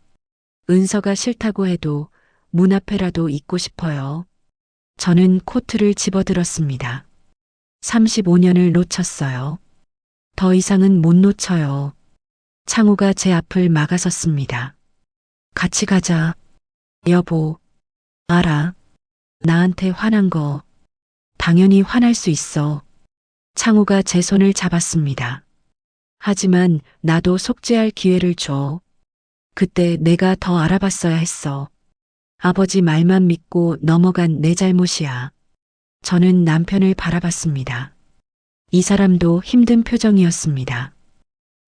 은서가 싫다고 해도 문 앞에라도 있고 싶어요. 저는 코트를 집어들었습니다. 35년을 놓쳤어요. 더 이상은 못 놓쳐요. 창호가 제 앞을 막아섰습니다. 같이 가자. 여보, 알아. 나한테 화난 거 당연히 화날 수 있어. 창호가 제 손을 잡았습니다. 하지만 나도 속죄할 기회를 줘. 그때 내가 더 알아봤어야 했어. 아버지 말만 믿고 넘어간 내 잘못이야. 저는 남편을 바라봤습니다. 이 사람도 힘든 표정이었습니다.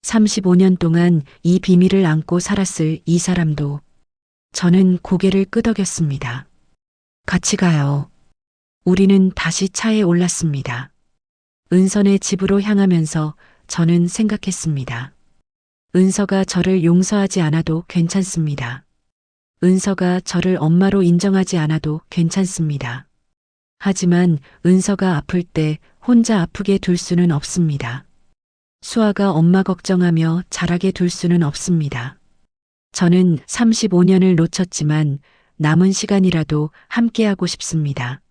35년 동안 이 비밀을 안고 살았을 이 사람도. 저는 고개를 끄덕였습니다. 같이 가요. 우리는 다시 차에 올랐습니다. 은선의 집으로 향하면서 저는 생각했습니다. 은서가 저를 용서하지 않아도 괜찮습니다. 은서가 저를 엄마로 인정하지 않아도 괜찮습니다. 하지만 은서가 아플 때 혼자 아프게 둘 수는 없습니다. 수아가 엄마 걱정하며 자라게 둘 수는 없습니다. 저는 35년을 놓쳤지만 남은 시간이라도 함께하고 싶습니다.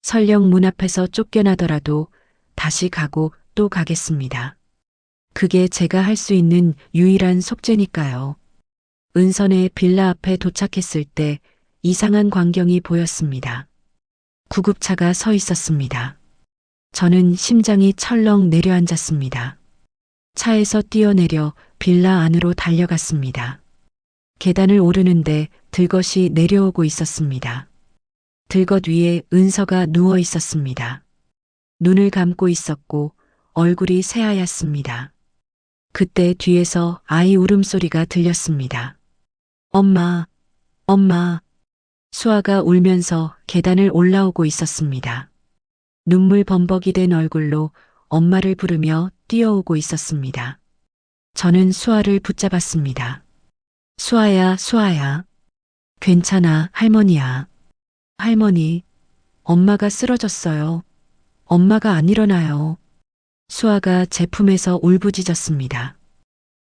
설령 문 앞에서 쫓겨나더라도 다시 가고 또 가겠습니다. 그게 제가 할 수 있는 유일한 속죄니까요. 은선의 빌라 앞에 도착했을 때 이상한 광경이 보였습니다. 구급차가 서 있었습니다. 저는 심장이 철렁 내려앉았습니다. 차에서 뛰어내려 빌라 안으로 달려갔습니다. 계단을 오르는데 들것이 내려오고 있었습니다. 들것 위에 은서가 누워 있었습니다. 눈을 감고 있었고 얼굴이 새하얗습니다. 그때 뒤에서 아이 울음소리가 들렸습니다. 엄마, 엄마. 수아가 울면서 계단을 올라오고 있었습니다. 눈물 범벅이 된 얼굴로 엄마를 부르며 뛰어오고 있었습니다. 저는 수아를 붙잡았습니다. 수아야, 수아야. 괜찮아, 할머니야. 할머니, 엄마가 쓰러졌어요. 엄마가 안 일어나요. 수아가 제 품에서 울부짖었습니다.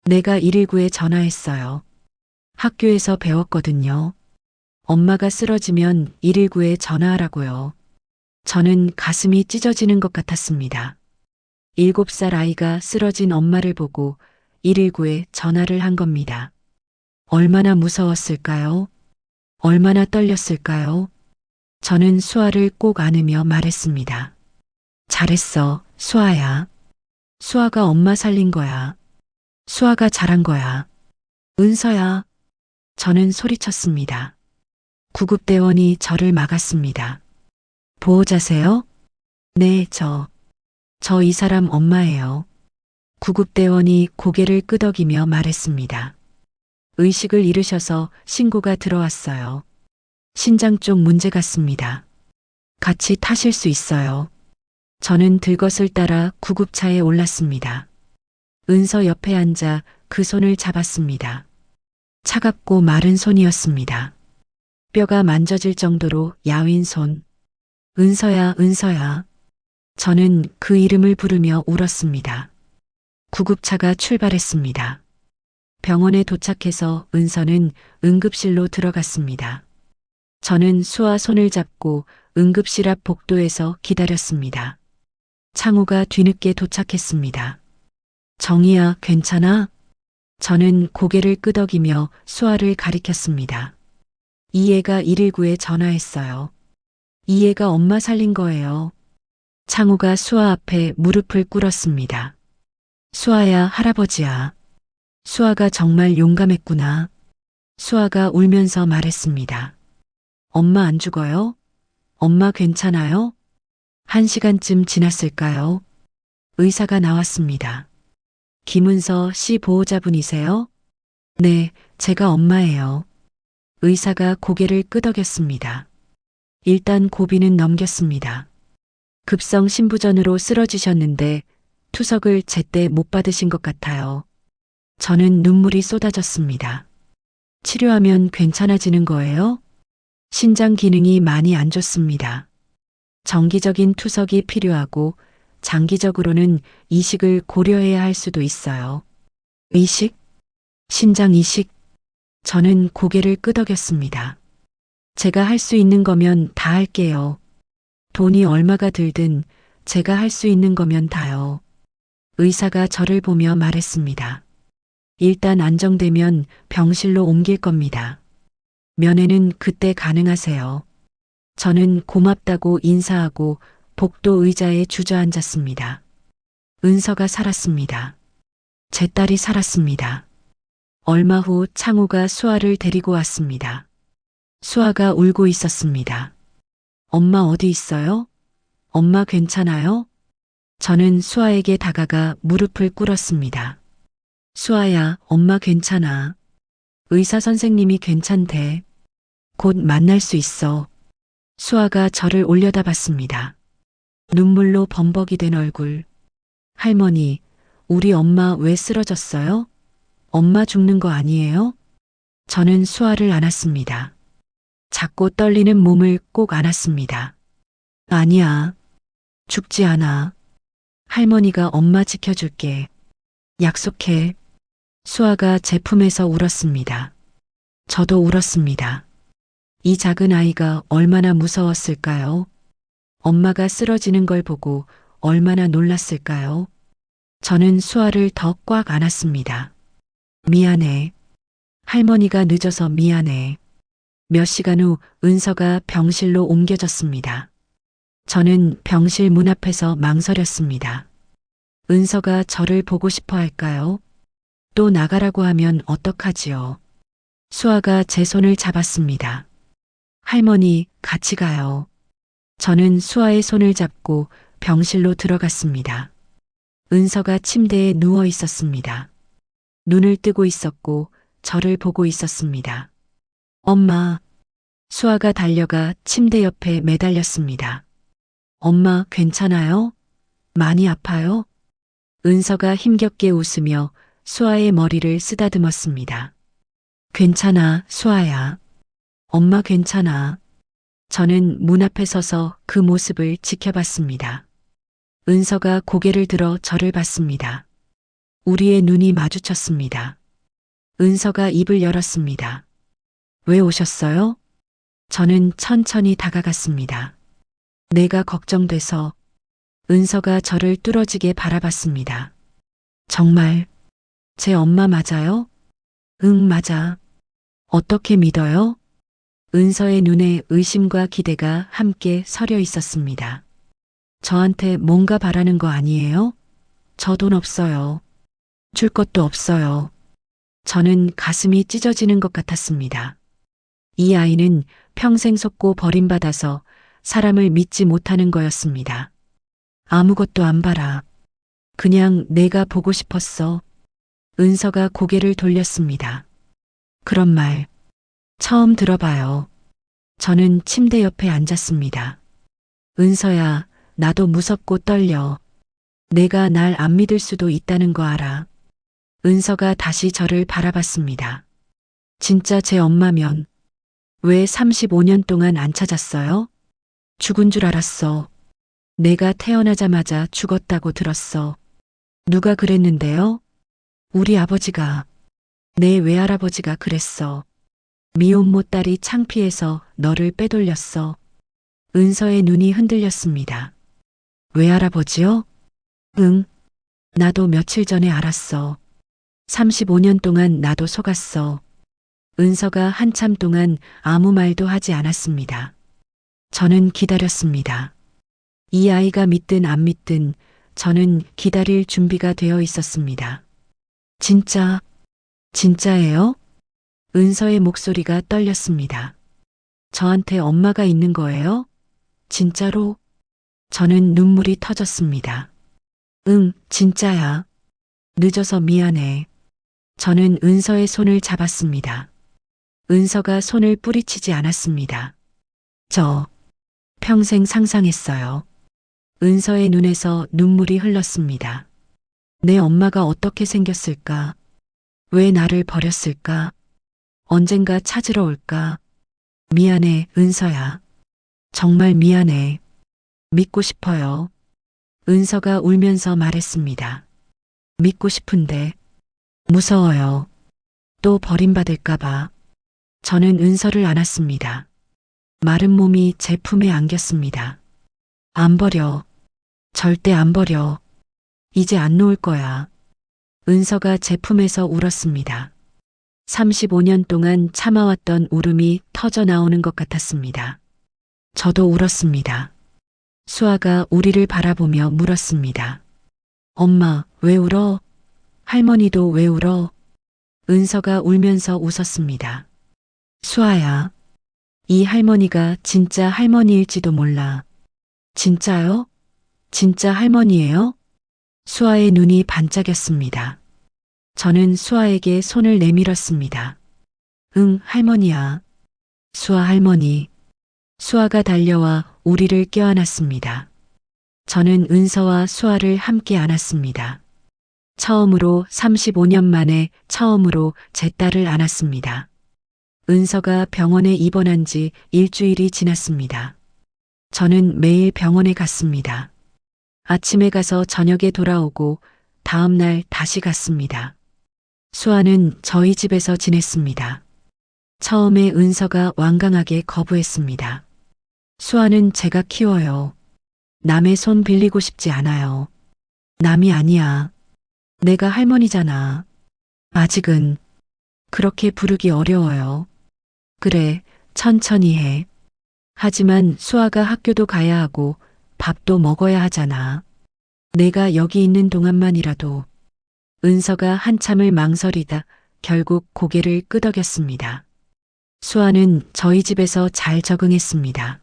내가 119에 전화했어요. 학교에서 배웠거든요. 엄마가 쓰러지면 119에 전화하라고요. 저는 가슴이 찢어지는 것 같았습니다. 7살 아이가 쓰러진 엄마를 보고 119에 전화를 한 겁니다. 얼마나 무서웠을까요? 얼마나 떨렸을까요? 저는 수아를 꼭 안으며 말했습니다. 잘했어, 수아야. 수아가 엄마 살린 거야. 수아가 잘한 거야. 은서야. 저는 소리쳤습니다. 구급대원이 저를 막았습니다. 보호자세요? 네, 저 이 사람 엄마예요. 구급대원이 고개를 끄덕이며 말했습니다. 의식을 잃으셔서 신고가 들어왔어요. 신장 쪽 문제 같습니다. 같이 타실 수 있어요. 저는 들것을 따라 구급차에 올랐습니다. 은서 옆에 앉아 그 손을 잡았습니다. 차갑고 마른 손이었습니다. 뼈가 만져질 정도로 야윈 손. 은서야, 은서야. 저는 그 이름을 부르며 울었습니다. 구급차가 출발했습니다. 병원에 도착해서 은서는 응급실로 들어갔습니다. 저는 수아 손을 잡고 응급실 앞 복도에서 기다렸습니다. 창우가 뒤늦게 도착했습니다. 정희야, 괜찮아? 저는 고개를 끄덕이며 수아를 가리켰습니다. 이애가 119에 전화했어요. 이애가 엄마 살린 거예요. 창우가 수아 앞에 무릎을 꿇었습니다. 수아야, 할아버지야. 수아가 정말 용감했구나. 수아가 울면서 말했습니다. 엄마 안 죽어요? 엄마 괜찮아요? 1시간쯤 지났을까요? 의사가 나왔습니다. 김은서 씨 보호자분이세요? 네, 제가 엄마예요. 의사가 고개를 끄덕였습니다. 일단 고비는 넘겼습니다. 급성 심부전으로 쓰러지셨는데 투석을 제때 못 받으신 것 같아요. 저는 눈물이 쏟아졌습니다. 치료하면 괜찮아지는 거예요? 신장 기능이 많이 안 좋습니다. 정기적인 투석이 필요하고 장기적으로는 이식을 고려해야 할 수도 있어요. 이식? 신장 이식? 저는 고개를 끄덕였습니다. 제가 할 수 있는 거면 다 할게요. 돈이 얼마가 들든 제가 할 수 있는 거면 다요. 의사가 저를 보며 말했습니다. 일단 안정되면 병실로 옮길 겁니다. 면회는 그때 가능하세요. 저는 고맙다고 인사하고 복도 의자에 주저앉았습니다. 은서가 살았습니다. 제 딸이 살았습니다. 얼마 후 창우가 수아를 데리고 왔습니다. 수아가 울고 있었습니다. 엄마 어디 있어요? 엄마 괜찮아요? 저는 수아에게 다가가 무릎을 꿇었습니다. 수아야, 엄마 괜찮아. 의사 선생님이 괜찮대. 곧 만날 수 있어. 수아가 저를 올려다봤습니다. 눈물로 범벅이 된 얼굴. 할머니, 우리 엄마 왜 쓰러졌어요? 엄마 죽는 거 아니에요? 저는 수아를 안았습니다. 작고 떨리는 몸을 꼭 안았습니다. 아니야. 죽지 않아. 할머니가 엄마 지켜줄게. 약속해. 수아가 제 품에서 울었습니다. 저도 울었습니다. 이 작은 아이가 얼마나 무서웠을까요? 엄마가 쓰러지는 걸 보고 얼마나 놀랐을까요? 저는 수아를 더 꽉 안았습니다. 미안해. 할머니가 늦어서 미안해. 몇 시간 후 은서가 병실로 옮겨졌습니다. 저는 병실 문 앞에서 망설였습니다. 은서가 저를 보고 싶어 할까요? 또 나가라고 하면 어떡하지요? 수아가 제 손을 잡았습니다. 할머니, 같이 가요. 저는 수아의 손을 잡고 병실로 들어갔습니다. 은서가 침대에 누워 있었습니다. 눈을 뜨고 있었고 저를 보고 있었습니다. 엄마. 수아가 달려가 침대 옆에 매달렸습니다. 엄마 괜찮아요? 많이 아파요? 은서가 힘겹게 웃으며 수아의 머리를 쓰다듬었습니다. 괜찮아, 수아야. 엄마 괜찮아. 저는 문 앞에 서서 그 모습을 지켜봤습니다. 은서가 고개를 들어 저를 봤습니다. 우리의 눈이 마주쳤습니다. 은서가 입을 열었습니다. 왜 오셨어요? 저는 천천히 다가갔습니다. 내가 걱정돼서. 은서가 저를 뚫어지게 바라봤습니다. 정말 제 엄마 맞아요? 응, 맞아. 어떻게 믿어요? 은서의 눈에 의심과 기대가 함께 서려 있었습니다. 저한테 뭔가 바라는 거 아니에요? 저 돈 없어요. 줄 것도 없어요. 저는 가슴이 찢어지는 것 같았습니다. 이 아이는 평생 속고 버림받아서 사람을 믿지 못하는 거였습니다. 아무것도 안 바라. 그냥 내가 보고 싶었어. 은서가 고개를 돌렸습니다. 그런 말 처음 들어봐요. 저는 침대 옆에 앉았습니다. 은서야, 나도 무섭고 떨려. 내가 날 안 믿을 수도 있다는 거 알아. 은서가 다시 저를 바라봤습니다. 진짜 제 엄마면 왜 35년 동안 안 찾았어요? 죽은 줄 알았어. 내가 태어나자마자 죽었다고 들었어. 누가 그랬는데요? 우리 아버지가, 내 외할아버지가 그랬어. 미혼모 딸이 창피해서 너를 빼돌렸어. 은서의 눈이 흔들렸습니다. 외할아버지요? 응. 나도 며칠 전에 알았어. 35년 동안 나도 속았어. 은서가 한참 동안 아무 말도 하지 않았습니다. 저는 기다렸습니다. 이 아이가 믿든 안 믿든 저는 기다릴 준비가 되어 있었습니다. 진짜예요? 은서의 목소리가 떨렸습니다. 저한테 엄마가 있는 거예요? 진짜로? 저는 눈물이 터졌습니다. 응, 진짜야. 늦어서 미안해. 저는 은서의 손을 잡았습니다. 은서가 손을 뿌리치지 않았습니다. 저 평생 상상했어요. 은서의 눈에서 눈물이 흘렀습니다. 내 엄마가 어떻게 생겼을까? 왜 나를 버렸을까? 언젠가 찾으러 올까? 미안해, 은서야. 정말 미안해. 믿고 싶어요. 은서가 울면서 말했습니다. 믿고 싶은데 무서워요. 또 버림받을까봐. 저는 은서를 안았습니다. 마른 몸이 제 품에 안겼습니다. 안 버려. 절대 안 버려. 이제 안 놓을 거야. 은서가 제 품에서 울었습니다. 35년 동안 참아왔던 울음이 터져 나오는 것 같았습니다. 저도 울었습니다. 수아가 우리를 바라보며 물었습니다. 엄마, 왜 울어? 할머니도 왜 울어? 은서가 울면서 웃었습니다. 수아야, 이 할머니가 진짜 할머니일지도 몰라. 진짜요? 진짜 할머니예요? 수아의 눈이 반짝였습니다. 저는 수아에게 손을 내밀었습니다. 응, 할머니야. 수아 할머니. 수아가 달려와 우리를 껴안았습니다. 저는 은서와 수아를 함께 안았습니다. 처음으로 35년 만에 처음으로 제 딸을 안았습니다. 은서가 병원에 입원한 지 일주일이 지났습니다. 저는 매일 병원에 갔습니다. 아침에 가서 저녁에 돌아오고 다음 날 다시 갔습니다. 수아는 저희 집에서 지냈습니다. 처음에 은서가 완강하게 거부했습니다. 수아는 제가 키워요. 남의 손 빌리고 싶지 않아요. 남이 아니야. 내가 할머니잖아. 아직은 그렇게 부르기 어려워요. 그래, 천천히 해. 하지만 수아가 학교도 가야 하고 밥도 먹어야 하잖아. 내가 여기 있는 동안만이라도. 은서가 한참을 망설이다 결국 고개를 끄덕였습니다. 수아는 저희 집에서 잘 적응했습니다.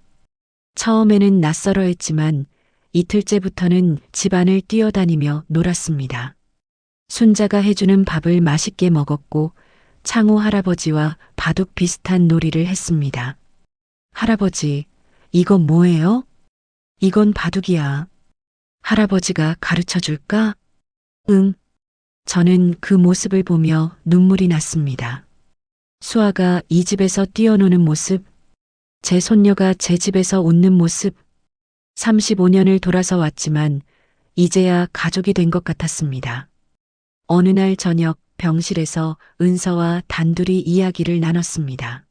처음에는 낯설어 했지만 이틀째부터는 집안을 뛰어다니며 놀았습니다. 순자가 해주는 밥을 맛있게 먹었고 창호 할아버지와 바둑 비슷한 놀이를 했습니다. 할아버지, 이건 뭐예요? 이건 바둑이야. 할아버지가 가르쳐 줄까? 응. 저는 그 모습을 보며 눈물이 났습니다. 수아가 이 집에서 뛰어노는 모습, 제 손녀가 제 집에서 웃는 모습, 35년을 돌아서 왔지만 이제야 가족이 된 것 같았습니다. 어느 날 저녁 병실에서 은서와 단둘이 이야기를 나눴습니다.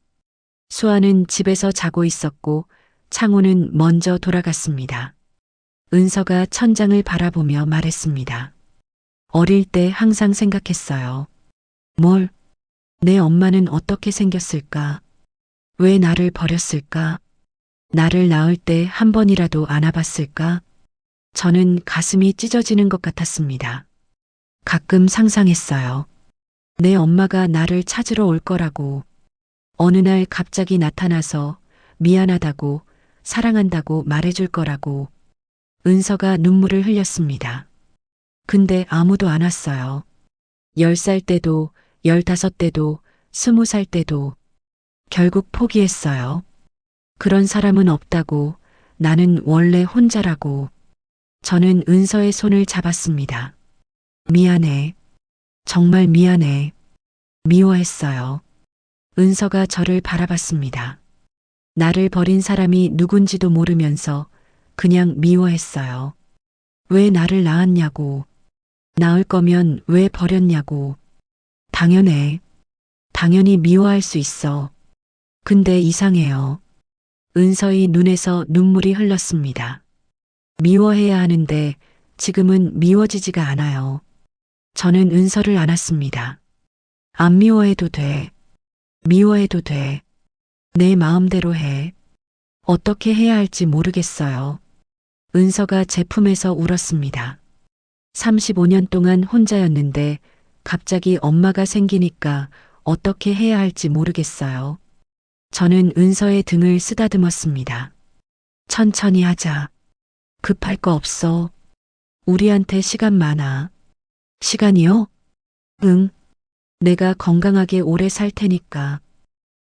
수아는 집에서 자고 있었고 창호는 먼저 돌아갔습니다. 은서가 천장을 바라보며 말했습니다. 어릴 때 항상 생각했어요. 뭘? 내 엄마는 어떻게 생겼을까? 왜 나를 버렸을까? 나를 낳을 때 한 번이라도 안아봤을까? 저는 가슴이 찢어지는 것 같았습니다. 가끔 상상했어요. 내 엄마가 나를 찾으러 올 거라고. 어느 날 갑자기 나타나서 미안하다고, 사랑한다고 말해줄 거라고. 은서가 눈물을 흘렸습니다. 근데 아무도 안 왔어요. 10살 때도, 15때도, 20살 때도. 결국 포기했어요. 그런 사람은 없다고, 나는 원래 혼자라고. 저는 은서의 손을 잡았습니다. 미안해. 정말 미안해. 미워했어요. 은서가 저를 바라봤습니다. 나를 버린 사람이 누군지도 모르면서 그냥 미워했어요. 왜 나를 낳았냐고. 낳을 거면 왜 버렸냐고. 당연해. 당연히 미워할 수 있어. 근데 이상해요. 은서의 눈에서 눈물이 흘렀습니다. 미워해야 하는데 지금은 미워지지가 않아요. 저는 은서를 안았습니다. 안 미워해도 돼. 미워해도 돼. 내 마음대로 해. 어떻게 해야 할지 모르겠어요. 은서가 제 품에서 울었습니다. 35년 동안 혼자였는데 갑자기 엄마가 생기니까 어떻게 해야 할지 모르겠어요. 저는 은서의 등을 쓰다듬었습니다. 천천히 하자. 급할 거 없어. 우리한테 시간 많아. 시간이요? 응. 내가 건강하게 오래 살 테니까.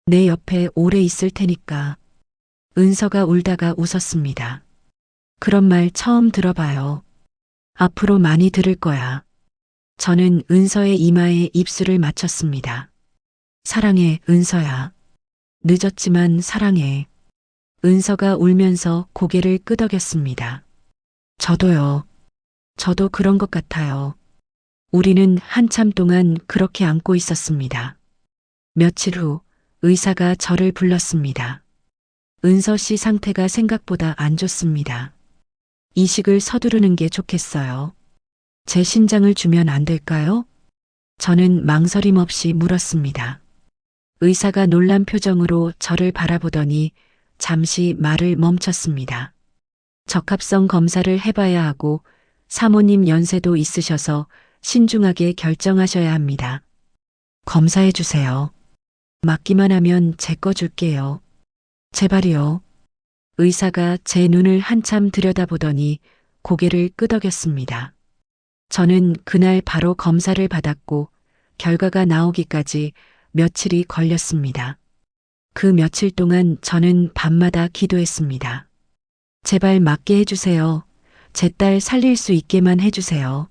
내 옆에 오래 있을 테니까. 은서가 울다가 웃었습니다. 그런 말 처음 들어봐요. 앞으로 많이 들을 거야. 저는 은서의 이마에 입술을 맞췄습니다. 사랑해, 은서야. 늦었지만 사랑해. 은서가 울면서 고개를 끄덕였습니다. 저도요. 저도 그런 것 같아요. 우리는 한참 동안 그렇게 안고 있었습니다. 며칠 후 의사가 저를 불렀습니다. 은서 씨 상태가 생각보다 안 좋습니다. 이식을 서두르는 게 좋겠어요. 제 신장을 주면 안 될까요? 저는 망설임 없이 물었습니다. 의사가 놀란 표정으로 저를 바라보더니 잠시 말을 멈췄습니다. 적합성 검사를 해봐야 하고 사모님 연세도 있으셔서 신중하게 결정하셔야 합니다. 검사해 주세요. 맞기만 하면 제 거 줄게요. 제발이요. 의사가 제 눈을 한참 들여다보더니 고개를 끄덕였습니다. 저는 그날 바로 검사를 받았고 결과가 나오기까지 며칠이 걸렸습니다. 그 며칠 동안 저는 밤마다 기도했습니다. 제발 맞게 해주세요. 제 딸 살릴 수 있게만 해주세요.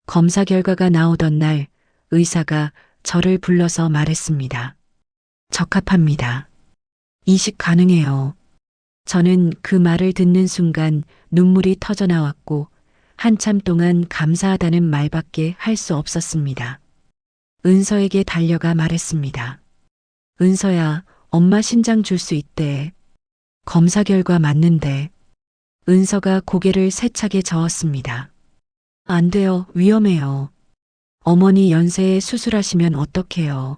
검사 결과가 나오던 날 의사가 저를 불러서 말했습니다. 적합합니다. 이식 가능해요. 저는 그 말을 듣는 순간 눈물이 터져 나왔고 한참 동안 감사하다는 말밖에 할 수 없었습니다. 은서에게 달려가 말했습니다. 은서야, 엄마 신장 줄 수 있대. 검사 결과 맞는데. 은서가 고개를 세차게 저었습니다. 안 돼요. 위험해요. 어머니 연세에 수술하시면 어떡해요.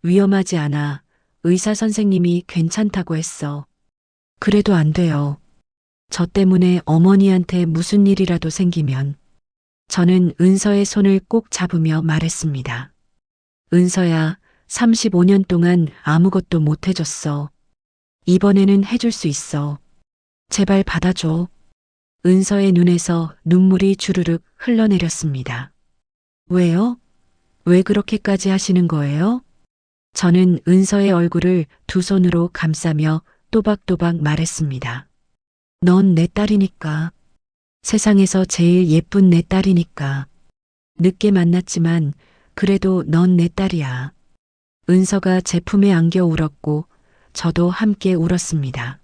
위험하지 않아. 의사 선생님이 괜찮다고 했어. 그래도 안 돼요. 저 때문에 어머니한테 무슨 일이라도 생기면. 저는 은서의 손을 꼭 잡으며 말했습니다. 은서야, 35년 동안 아무것도 못 해줬어. 이번에는 해줄 수 있어. 제발 받아줘. 은서의 눈에서 눈물이 주르륵 흘러내렸습니다. 왜요? 왜 그렇게까지 하시는 거예요? 저는 은서의 얼굴을 두 손으로 감싸며 또박또박 말했습니다. 넌 내 딸이니까. 세상에서 제일 예쁜 내 딸이니까. 늦게 만났지만 그래도 넌 내 딸이야. 은서가 제 품에 안겨 울었고 저도 함께 울었습니다.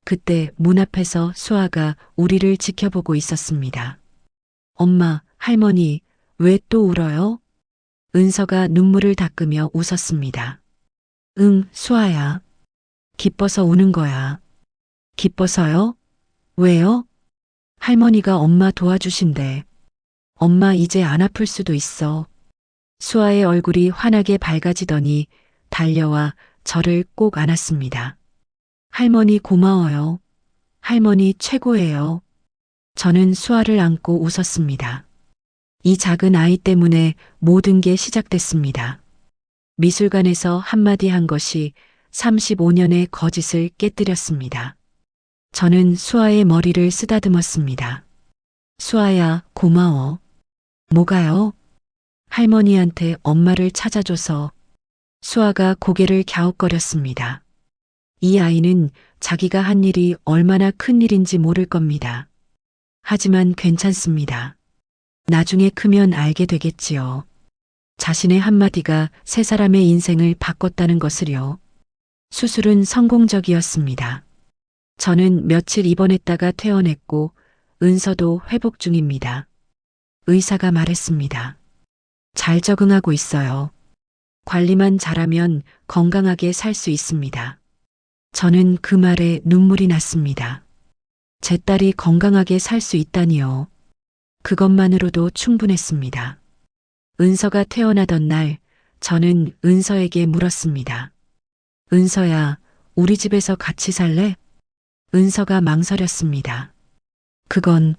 그때 문 앞에서 수아가 우리를 지켜보고 있었습니다. 엄마, 할머니, 왜 또 울어요? 은서가 눈물을 닦으며 웃었습니다. 응, 수아야. 기뻐서 우는 거야. 기뻐서요? 왜요? 할머니가 엄마 도와주신대. 엄마 이제 안 아플 수도 있어. 수아의 얼굴이 환하게 밝아지더니 달려와 저를 꼭 안았습니다. 할머니 고마워요. 할머니 최고예요. 저는 수아를 안고 웃었습니다. 이 작은 아이 때문에 모든 게 시작됐습니다. 미술관에서 한마디 한 것이 35년의 거짓을 깨뜨렸습니다. 저는 수아의 머리를 쓰다듬었습니다. 수아야, 고마워. 뭐가요? 할머니한테 엄마를 찾아줘서. 수아가 고개를 갸웃거렸습니다. 이 아이는 자기가 한 일이 얼마나 큰 일인지 모를 겁니다. 하지만 괜찮습니다. 나중에 크면 알게 되겠지요. 자신의 한마디가 세 사람의 인생을 바꿨다는 것을요. 수술은 성공적이었습니다. 저는 며칠 입원했다가 퇴원했고 은서도 회복 중입니다. 의사가 말했습니다. 잘 적응하고 있어요. 관리만 잘하면 건강하게 살 수 있습니다. 저는 그 말에 눈물이 났습니다. 제 딸이 건강하게 살 수 있다니요. 그것만으로도 충분했습니다. 은서가 태어나던 날 저는 은서에게 물었습니다. 은서야, 우리 집에서 같이 살래? 은서가 망설였습니다. 그건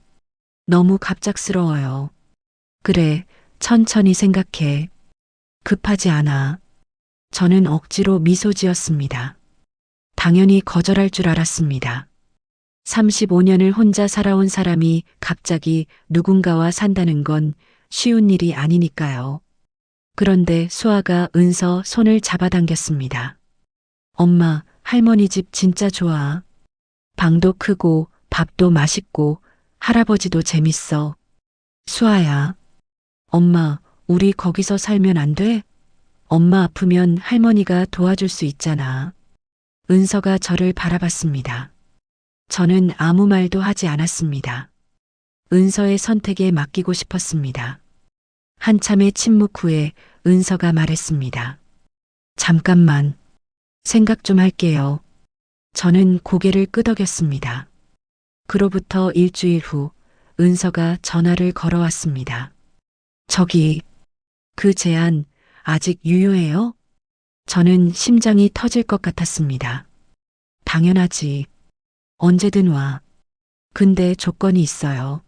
너무 갑작스러워요. 그래, 천천히 생각해. 급하지 않아. 저는 억지로 미소 지었습니다. 당연히 거절할 줄 알았습니다. 35년을 혼자 살아온 사람이 갑자기 누군가와 산다는 건 쉬운 일이 아니니까요. 그런데 수아가 은서 손을 잡아당겼습니다. 엄마, 할머니 집 진짜 좋아. 방도 크고 밥도 맛있고 할아버지도 재밌어. 수아야. 엄마, 우리 거기서 살면 안 돼? 엄마 아프면 할머니가 도와줄 수 있잖아. 은서가 저를 바라봤습니다. 저는 아무 말도 하지 않았습니다. 은서의 선택에 맡기고 싶었습니다. 한참의 침묵 후에 은서가 말했습니다. 잠깐만. 생각 좀 할게요. 저는 고개를 끄덕였습니다. 그로부터 일주일 후 은서가 전화를 걸어왔습니다. 저기, 그 제안 아직 유효해요? 저는 심장이 터질 것 같았습니다. 당연하지. 언제든 와. 근데 조건이 있어요.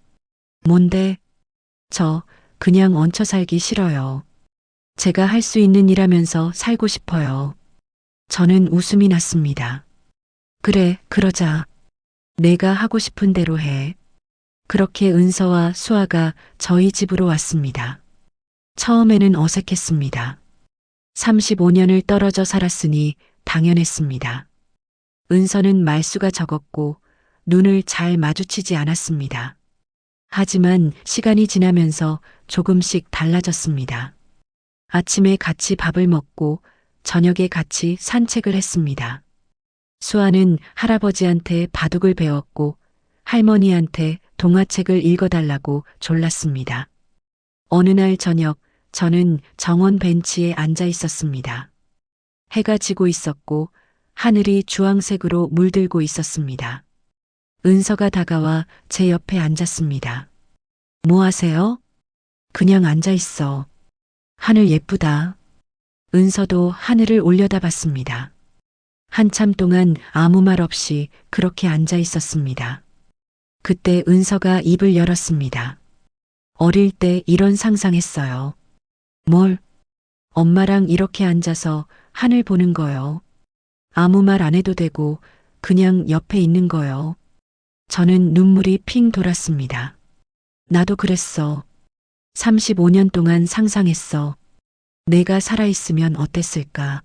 뭔데? 저 그냥 얹혀 살기 싫어요. 제가 할 수 있는 일하면서 살고 싶어요. 저는 웃음이 났습니다. 그래, 그러자. 내가 하고 싶은 대로 해. 그렇게 은서와 수아가 저희 집으로 왔습니다. 처음에는 어색했습니다. 35년을 떨어져 살았으니 당연했습니다. 은서는 말수가 적었고 눈을 잘 마주치지 않았습니다. 하지만 시간이 지나면서 조금씩 달라졌습니다. 아침에 같이 밥을 먹고 저녁에 같이 산책을 했습니다. 수아는 할아버지한테 바둑을 배웠고 할머니한테 동화책을 읽어달라고 졸랐습니다. 어느 날 저녁 저는 정원 벤치에 앉아 있었습니다. 해가 지고 있었고 하늘이 주황색으로 물들고 있었습니다. 은서가 다가와 제 옆에 앉았습니다. 뭐 하세요? 그냥 앉아 있어. 하늘 예쁘다. 은서도 하늘을 올려다봤습니다. 한참 동안 아무 말 없이 그렇게 앉아 있었습니다. 그때 은서가 입을 열었습니다. 어릴 때 이런 상상했어요. 뭘? 엄마랑 이렇게 앉아서 하늘 보는 거요. 아무 말 안 해도 되고 그냥 옆에 있는 거요. 저는 눈물이 핑 돌았습니다. 나도 그랬어. 35년 동안 상상했어. 내가 살아있으면 어땠을까?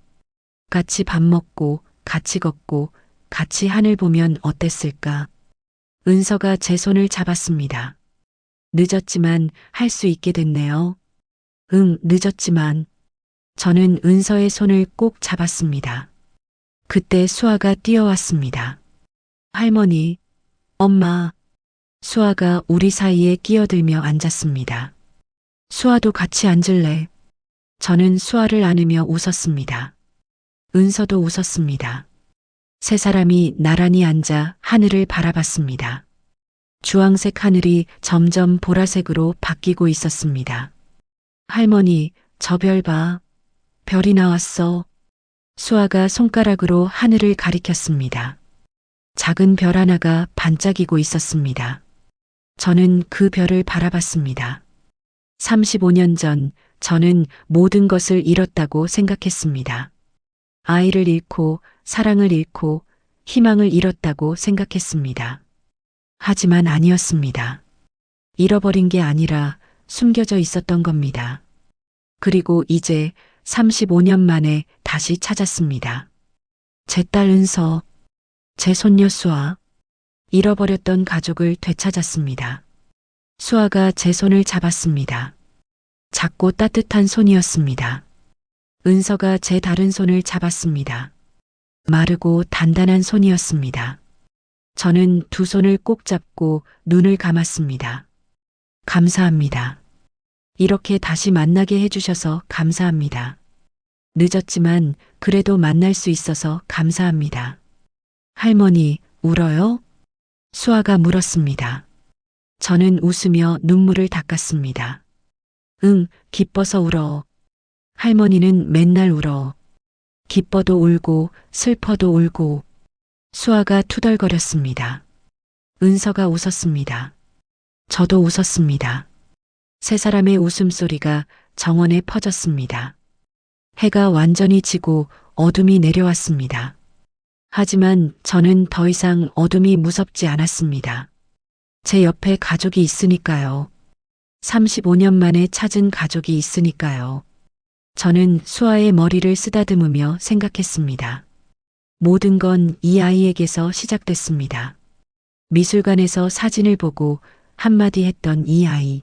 같이 밥 먹고, 같이 걷고, 같이 하늘 보면 어땠을까? 은서가 제 손을 잡았습니다. 늦었지만 할 수 있게 됐네요. 응, 늦었지만. 저는 은서의 손을 꼭 잡았습니다. 그때 수아가 뛰어왔습니다. 할머니, 엄마. 수아가 우리 사이에 끼어들며 앉았습니다. 수아도 같이 앉을래. 저는 수아를 안으며 웃었습니다. 은서도 웃었습니다. 세 사람이 나란히 앉아 하늘을 바라봤습니다. 주황색 하늘이 점점 보라색으로 바뀌고 있었습니다. 할머니, 저 별 봐. 별이 나왔어. 수아가 손가락으로 하늘을 가리켰습니다. 작은 별 하나가 반짝이고 있었습니다. 저는 그 별을 바라봤습니다. 35년 전 저는 모든 것을 잃었다고 생각했습니다. 아이를 잃고 사랑을 잃고 희망을 잃었다고 생각했습니다. 하지만 아니었습니다. 잃어버린 게 아니라 숨겨져 있었던 겁니다. 그리고 이제 35년 만에 다시 찾았습니다. 제 딸 은서, 제 손녀 수아, 잃어버렸던 가족을 되찾았습니다. 수아가 제 손을 잡았습니다. 작고 따뜻한 손이었습니다. 은서가 제 다른 손을 잡았습니다. 마르고 단단한 손이었습니다. 저는 두 손을 꼭 잡고 눈을 감았습니다. 감사합니다. 이렇게 다시 만나게 해주셔서 감사합니다. 늦었지만 그래도 만날 수 있어서 감사합니다. 할머니, 울어요? 수아가 물었습니다. 저는 웃으며 눈물을 닦았습니다. 응, 기뻐서 울어. 할머니는 맨날 울어. 기뻐도 울고 슬퍼도 울고. 수아가 투덜거렸습니다. 은서가 웃었습니다. 저도 웃었습니다. 세 사람의 웃음소리가 정원에 퍼졌습니다. 해가 완전히 지고 어둠이 내려왔습니다. 하지만 저는 더 이상 어둠이 무섭지 않았습니다. 제 옆에 가족이 있으니까요. 35년 만에 찾은 가족이 있으니까요. 저는 수아의 머리를 쓰다듬으며 생각했습니다. 모든 건 이 아이에게서 시작됐습니다. 미술관에서 사진을 보고 한마디 했던 이 아이.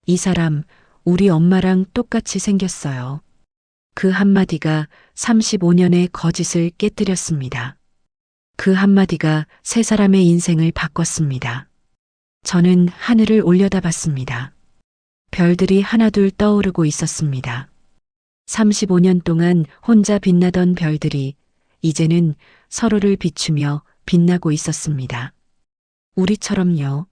이 사람, 우리 엄마랑 똑같이 생겼어요. 그 한마디가 35년의 거짓을 깨뜨렸습니다. 그 한마디가 세 사람의 인생을 바꿨습니다. 저는 하늘을 올려다봤습니다. 별들이 하나둘 떠오르고 있었습니다. 35년 동안 혼자 빛나던 별들이 이제는 서로를 비추며 빛나고 있었습니다. 우리처럼요.